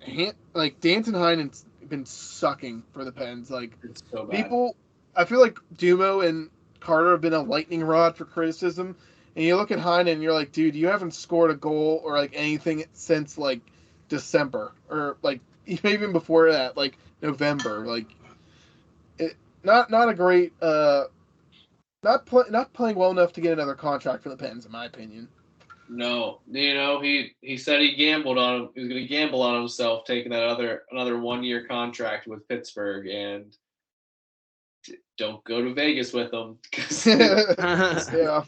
Danton Heinen's been sucking for the Pens. Like, It's so bad. people, I feel like Dumo and Carter have been a lightning rod for criticism. And you look at Heinen and you're like, dude, you haven't scored a goal or like anything since like December or like even before that, like November. Like, not a great, not playing well enough to get another contract for the Pens, in my opinion. No, he said he gambled on him. He was going to gamble on himself taking that another 1-year contract with Pittsburgh, and don't go to Vegas with him because Yeah.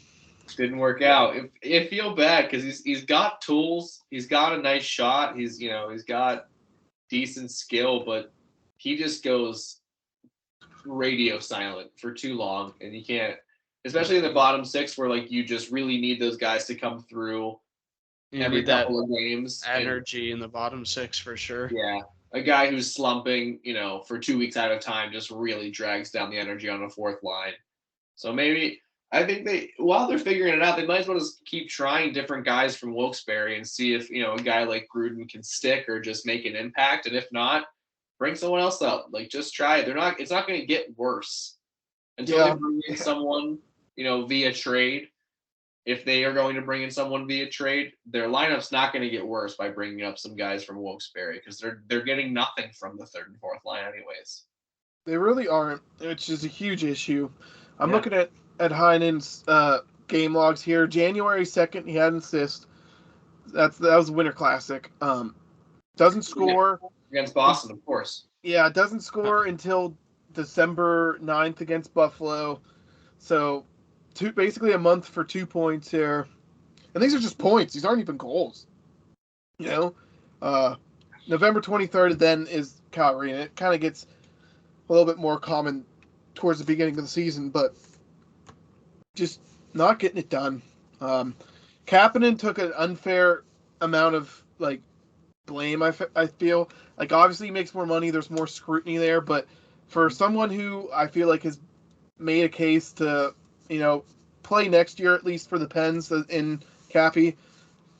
didn't work out. It feel bad because he's got tools. He's got a nice shot. He's got decent skill, but he just goes radio silent for too long, and you can't, especially in the bottom six where like you just really need those guys to come through every couple of games. Energy in the bottom six for sure. Yeah, a guy who's slumping, for 2 weeks at a time just really drags down the energy on the fourth line. So maybe I think while they're figuring it out, they might as well just keep trying different guys from Wilkes-Barre and see if a guy like Gruden can stick or just make an impact, and if not, bring someone else up. Like, just try it. It's not going to get worse until they bring in someone, via trade. If they are going to bring in someone via trade, their lineup's not going to get worse by bringing up some guys from Wilkes-Barre because they're getting nothing from the third and fourth line anyways. They really aren't, which is a huge issue. I'm looking at Heinen's game logs here. January 2nd, he had an assist. That was the Winter Classic. Doesn't score against Boston, of course. Yeah, doesn't score until December 9th against Buffalo. So, basically a month for 2 points here. And these are just points. These aren't even goals. November 23rd then is Calgary, and it kind of gets a little bit more common towards the beginning of the season, but just not getting it done. Kapanen took an unfair amount of blame. I feel like obviously he makes more money. There's more scrutiny there, but for someone who I feel like has made a case to play next year at least for the Pens in Cappy,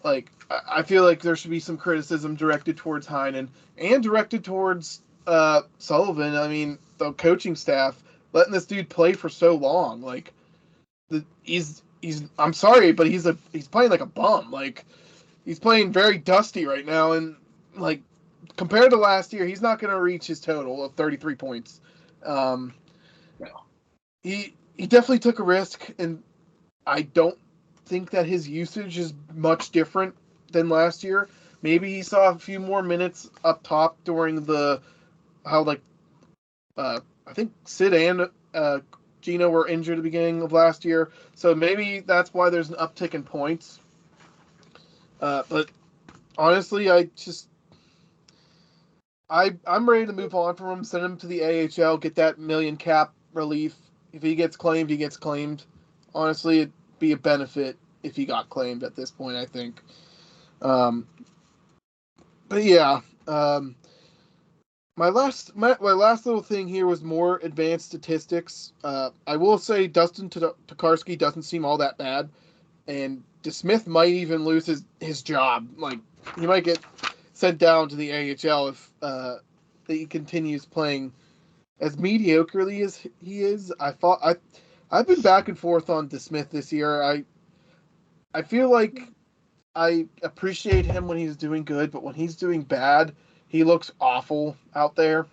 I feel like there should be some criticism directed towards Heinen and directed towards Sullivan. I mean, the coaching staff letting this dude play for so long. He's I'm sorry, but he's playing like a bum. He's playing very dusty right now, and compared to last year, he's not going to reach his total of 33 points. No. He definitely took a risk, and I don't think that his usage is much different than last year. maybe he saw a few more minutes up top during I think Sid and Gino were injured at the beginning of last year, so maybe that's why there's an uptick in points. But honestly, I'm ready to move on from him, send him to the AHL, get that million cap relief. If he gets claimed, he gets claimed. Honestly, it'd be a benefit if he got claimed at this point, I think. But yeah, my last little thing here was more advanced statistics. I will say Dustin Tokarski doesn't seem all that bad, and DeSmith might even lose his job. Like, he might get sent down to the AHL if he continues playing as mediocrely as he is. I've been back and forth on DeSmith this year. I feel like I appreciate him when he's doing good, but when he's doing bad, he looks awful out there.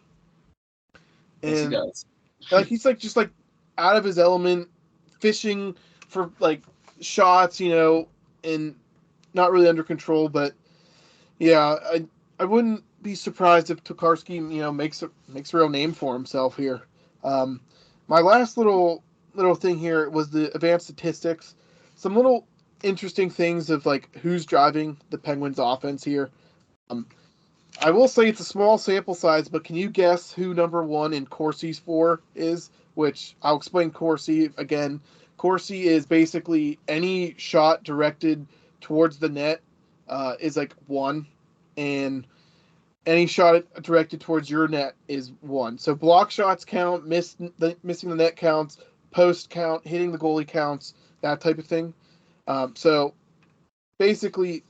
Yes, he And does. like he's just out of his element, fishing for shots, and not really under control. But yeah, I wouldn't be surprised if Tokarski makes a real name for himself here. My last little thing here was the advanced statistics. Some little interesting things of who's driving the Penguins offense here. I will say it's a small sample size, but can you guess who number one in Corsi's for is? Which I'll explain Corsi again. Corsi is basically any shot directed towards the net is 1, and any shot directed towards your net is 1. So block shots count, missing the net counts, post count, hitting the goalie counts, that type of thing. So basically,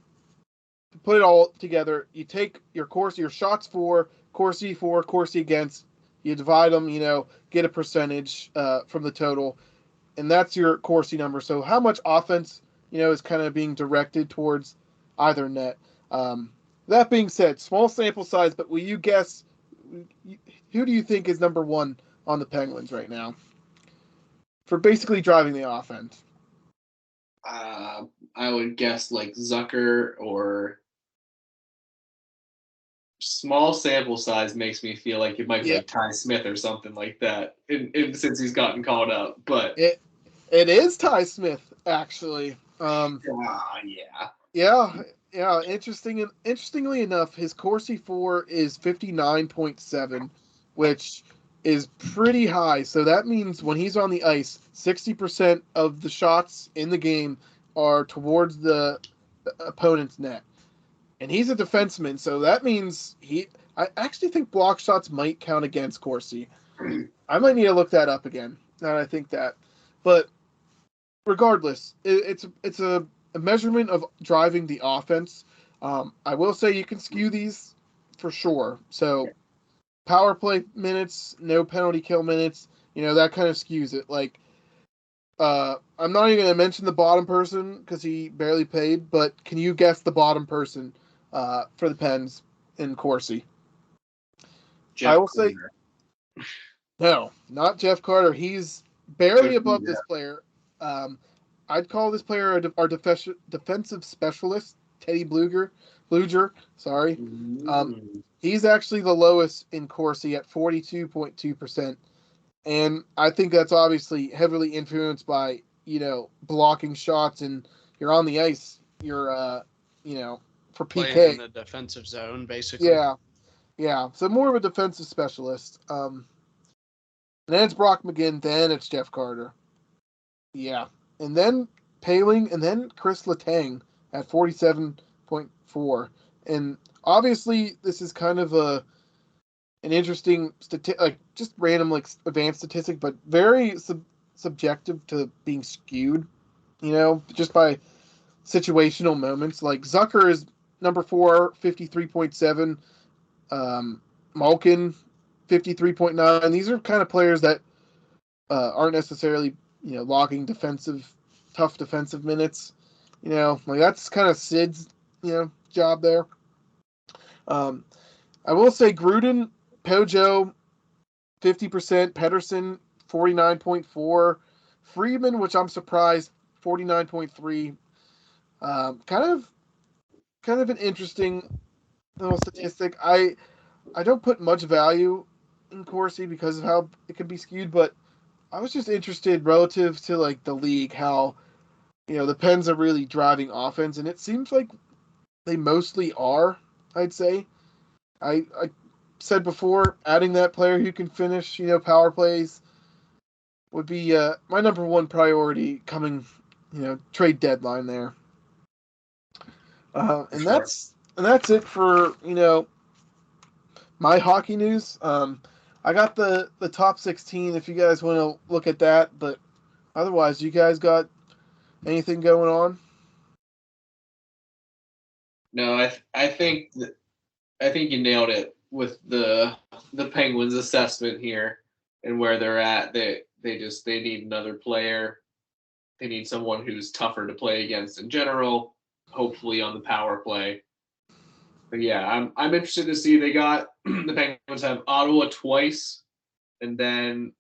to put it all together, you take your shots for, Corsi against, you divide them, get a percentage from the total, and that's your Corsi number. So how much offense, is kind of being directed towards either net. That being said, small sample size, but will you guess who do you think is number one on the Penguins right now for basically driving the offense? I would guess Zucker, or small sample size makes me feel like it might be Ty Smith or something like that. Since he's gotten called up, but it is Ty Smith actually. Yeah. Interestingly enough, his Corsi 4 is 59.7, which is pretty high. So that means when he's on the ice, 60% of the shots in the game are towards the opponent's net. And he's a defenseman, so that means I actually think block shots might count against Corsi. I might need to look that up again, now that I think that. But regardless, it's a measurement of driving the offense. I will say you can skew these for sure. So power play minutes, no penalty kill minutes, that kind of skews it. I'm not even going to mention the bottom person because he barely played, but can you guess the bottom person for the Pens in Corsi? Jeff I will Carter. say no, not Jeff Carter. He's barely above this player. I'd call this player our defensive specialist, Teddy Bluger. Sorry. He's actually the lowest in Corsi at 42.2%. And I think that's obviously heavily influenced by, blocking shots, and you're on the ice. You're, for PK. Playing in the defensive zone, basically. Yeah. So more of a defensive specialist. And then it's Brock McGinn, then it's Jeff Carter. Yeah. And then Paling, and then Chris Letang at 47.4. And obviously this is kind of an interesting just random advanced statistic, but very subjective to being skewed, just by situational moments. Zucker is number 4, 53.7. Malkin, 53.9. These are kind of players that aren't necessarily logging tough defensive minutes. That's kind of Sid's job there. I will say Gruden, Pojo, 50%, Pedersen, 49.4, Friedman, which I'm surprised, 49.3. Kind of kind of an interesting little statistic. I don't put much value in Corsi because of how it could be skewed, but I was just interested relative to like the league how the Pens are really driving offense, and it seems like they mostly are. I'd say. I said before, adding that player who can finish power plays would be my number one priority coming trade deadline there. For And sure. that's it for my hockey news. I got the top 16 if you guys want to look at that, but otherwise, you guys got anything going on? No, I think you nailed it with the Penguins assessment here and where they're at. They need another player. They need someone who's tougher to play against in general, hopefully on the power play. But yeah, I'm interested to see. They got the Penguins have Ottawa twice, and then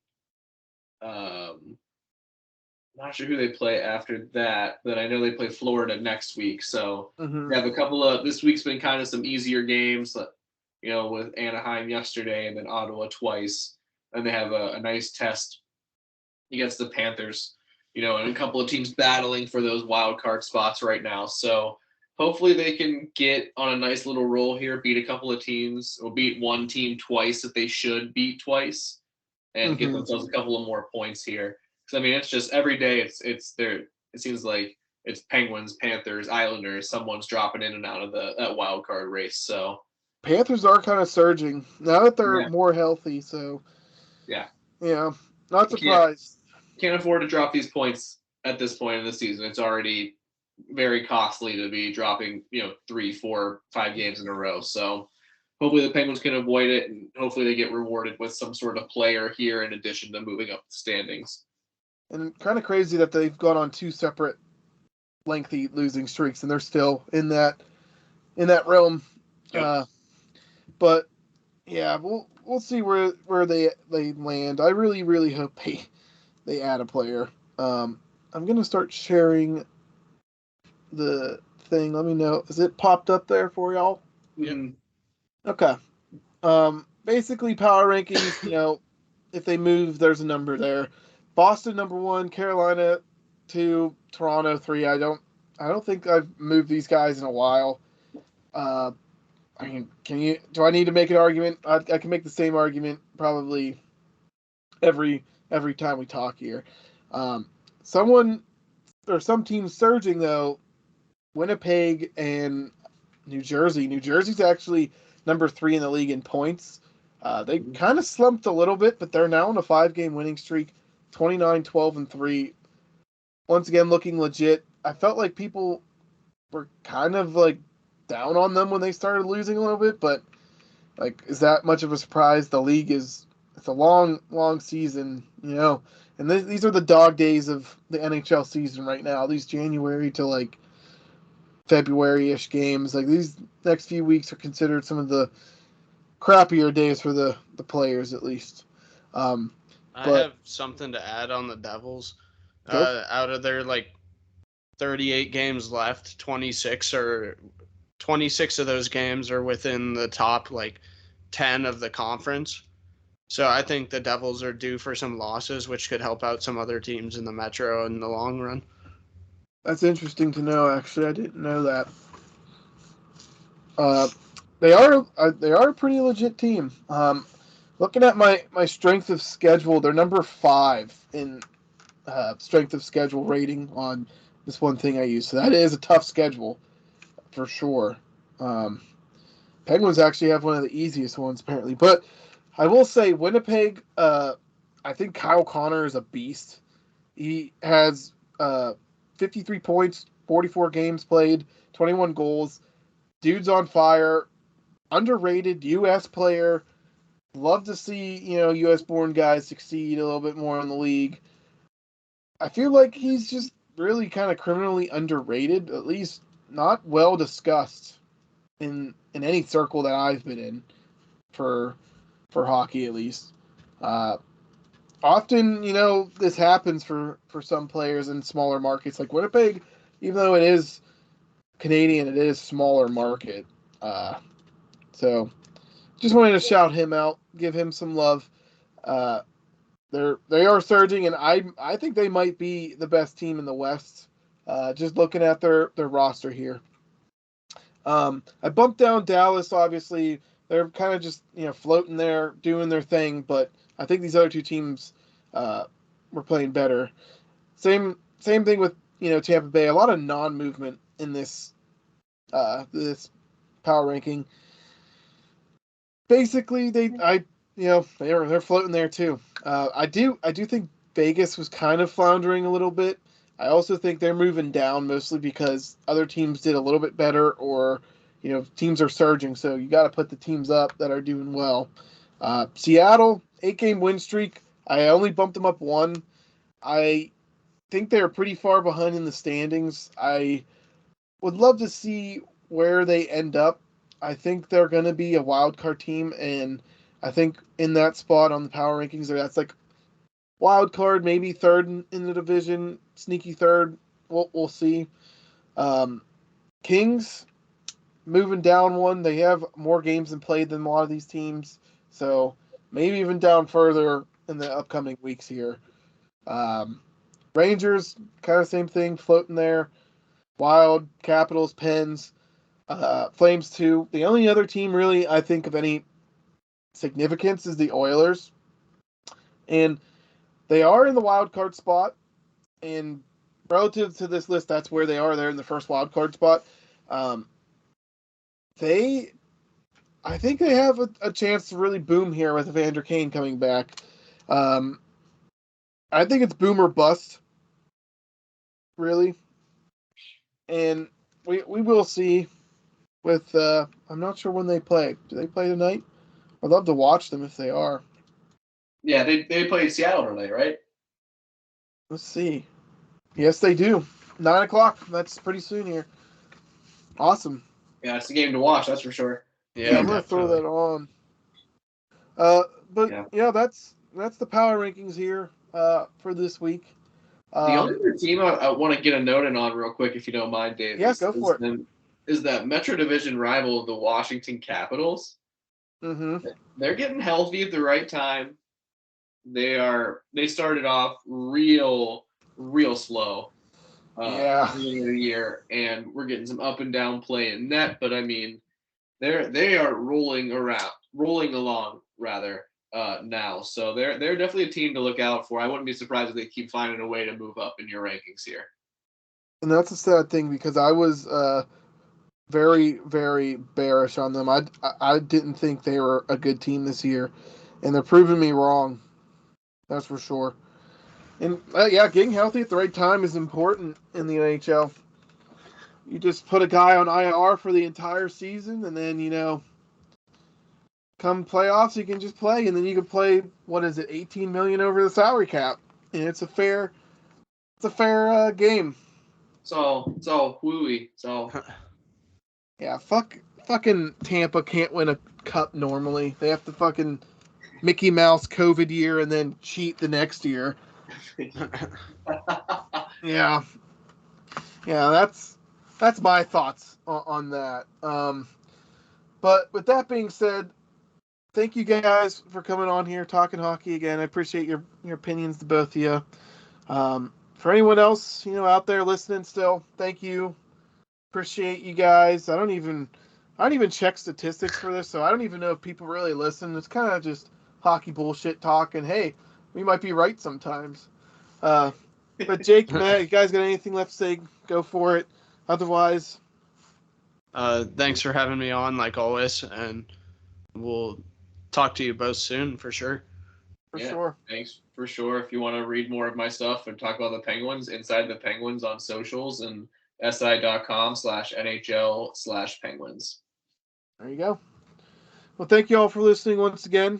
not sure who they play after that, but I know they play Florida next week. So they have a couple of. This week's been kind of some easier games, with Anaheim yesterday and then Ottawa twice, and they have a nice test against the Panthers. And a couple of teams battling for those wild card spots right now. So hopefully they can get on a nice little roll here, beat a couple of teams, or beat one team twice that they should beat twice, and get themselves a couple of more points here. Because I mean, it's just every day it's there. It seems like it's Penguins, Panthers, Islanders. Someone's dropping in and out of that wild card race. So Panthers are kind of surging now that they're yeah, more healthy. So yeah, not surprised. can't afford to drop these points at this point in the season. It's already very costly to be dropping 3, 4, 5 games in a row. So hopefully the Penguins can avoid it, and hopefully they get rewarded with some sort of player here in addition to moving up the standings. And kind of crazy that they've gone on two separate lengthy losing streaks and they're still in that realm. Yep. But yeah, we'll see where they land. I really hope they add a player. I'm gonna start sharing the thing. Let me know. Is it popped up there for y'all? Yep. Okay. Basically power rankings, if they move, there's a number there. Boston number 1, Carolina 2, Toronto 3. I don't think I've moved these guys in a while. I mean, do I need to make an argument? I can make the same argument probably every time we talk here. Some teams surging though, Winnipeg and New Jersey. New Jersey's actually number 3 in the league in points. They kind of slumped a little bit, but they're now on a 5-game winning streak, 29, 12, and 3. Once again, looking legit. I felt like people were kind of like down on them when they started losing a little bit, but like, is that much of a surprise? The league it's a long season, and these are the dog days of the NHL season right now. These January to like February-ish games, like these next few weeks are considered some of the crappier days for the players, at least. I have something to add on the Devils. Out of their 38 games left, 26 of those games are within the top 10 of the conference. So I think the Devils are due for some losses, which could help out some other teams in the Metro in the long run. That's interesting to know. Actually, I didn't know that. They are a pretty legit team. Looking at my strength of schedule, they're number 5 in strength of schedule rating on this one thing I use. So that is a tough schedule for sure. Penguins actually have one of the easiest ones apparently, but I will say Winnipeg. I think Kyle Connor is a beast. He has 53 points, 44 games played, 21 goals. Dude's on fire. Underrated U.S. player. Love to see U.S. born guys succeed a little bit more in the league. I feel like he's just really kind of criminally underrated, at least not well discussed in any circle that I've been in for hockey, at least. Often, this happens for some players in smaller markets like Winnipeg, even though it is Canadian, it is smaller market. So just wanted to shout him out, give him some love. They are surging, and I think they might be the best team in the West. Just looking at their roster here. I bumped down Dallas. Obviously, they're kind of just floating there, doing their thing. But I think these other two teams were playing better. Same thing with Tampa Bay. A lot of non-movement in this power ranking. Basically, they're floating there too. I do think Vegas was kind of floundering a little bit. I also think they're moving down mostly because other teams did a little bit better, or teams are surging. So you got to put the teams up that are doing well. Seattle 8-game win streak. I only bumped them up one. I think they're pretty far behind in the standings. I would love to see where they end up. I think they're going to be a wild card team, and I think in that spot on the power rankings, that's like wild card, maybe third in the division, sneaky third. We'll see. Kings moving down one. They have more games and played than a lot of these teams, so maybe even down further in the upcoming weeks here. Rangers, kind of same thing, floating there. Wild, Capitals, Pens, Flames too. The only other team really I think of any significance is the Oilers, and they are in the wild card spot. And relative to this list, that's where they are. They're in the first wild card spot. I think they have a chance to really boom here with Evander Kane coming back. I think it's boom or bust, really. And we will see with I'm not sure when they play. Do they play tonight? I'd love to watch them if they are. Yeah, they played Seattle tonight, right? Let's see. Yes, they do. 9:00. That's pretty soon here. Awesome. Yeah, it's a game to watch, that's for sure. Yeah, I'm gonna throw that on. But yeah, that's the power rankings here for this week. The only other team I want to get a note in on real quick, if you don't mind, Dave. Yeah, go for it. Is that Metro Division rival, the Washington Capitals? Mm-hmm. They're getting healthy at the right time. They started off real slow. Beginning of the year, and we're getting some up and down play in net. But I mean, they are rolling along now. So they're definitely a team to look out for. I wouldn't be surprised if they keep finding a way to move up in your rankings here. And that's a sad thing because I was very, very bearish on them. I didn't think they were a good team this year, and they're proving me wrong. That's for sure. And getting healthy at the right time is important in the NHL. You just put a guy on IR for the entire season, and then come playoffs, you can just play, and then you can play, what is it, $18 million over the salary cap, and it's a fair game. It's all wooey. Yeah, fucking Tampa can't win a cup normally. They have to fucking Mickey Mouse COVID year and then cheat the next year. Yeah, that's my thoughts on that. But with that being said, thank you guys for coming on here talking hockey again. I appreciate your opinions to both of you. For anyone else out there listening still, thank you. Appreciate you guys. I don't even check statistics for this, so I don't even know if people really listen. It's kind of just hockey bullshit talk, and hey, we might be right sometimes. But Jake, Matt, you guys got anything left to say? Go for it. Otherwise, thanks for having me on, like always, and we'll talk to you both soon for sure. For sure. Thanks for sure. If you want to read more of my stuff and talk about the Penguins, Inside the Penguins on socials and si.com/NHL/Penguins. There you go. Well, thank you all for listening once again.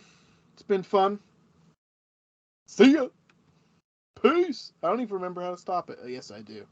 It's been fun. See ya. Peace. I don't even remember how to stop it. Oh, yes, I do.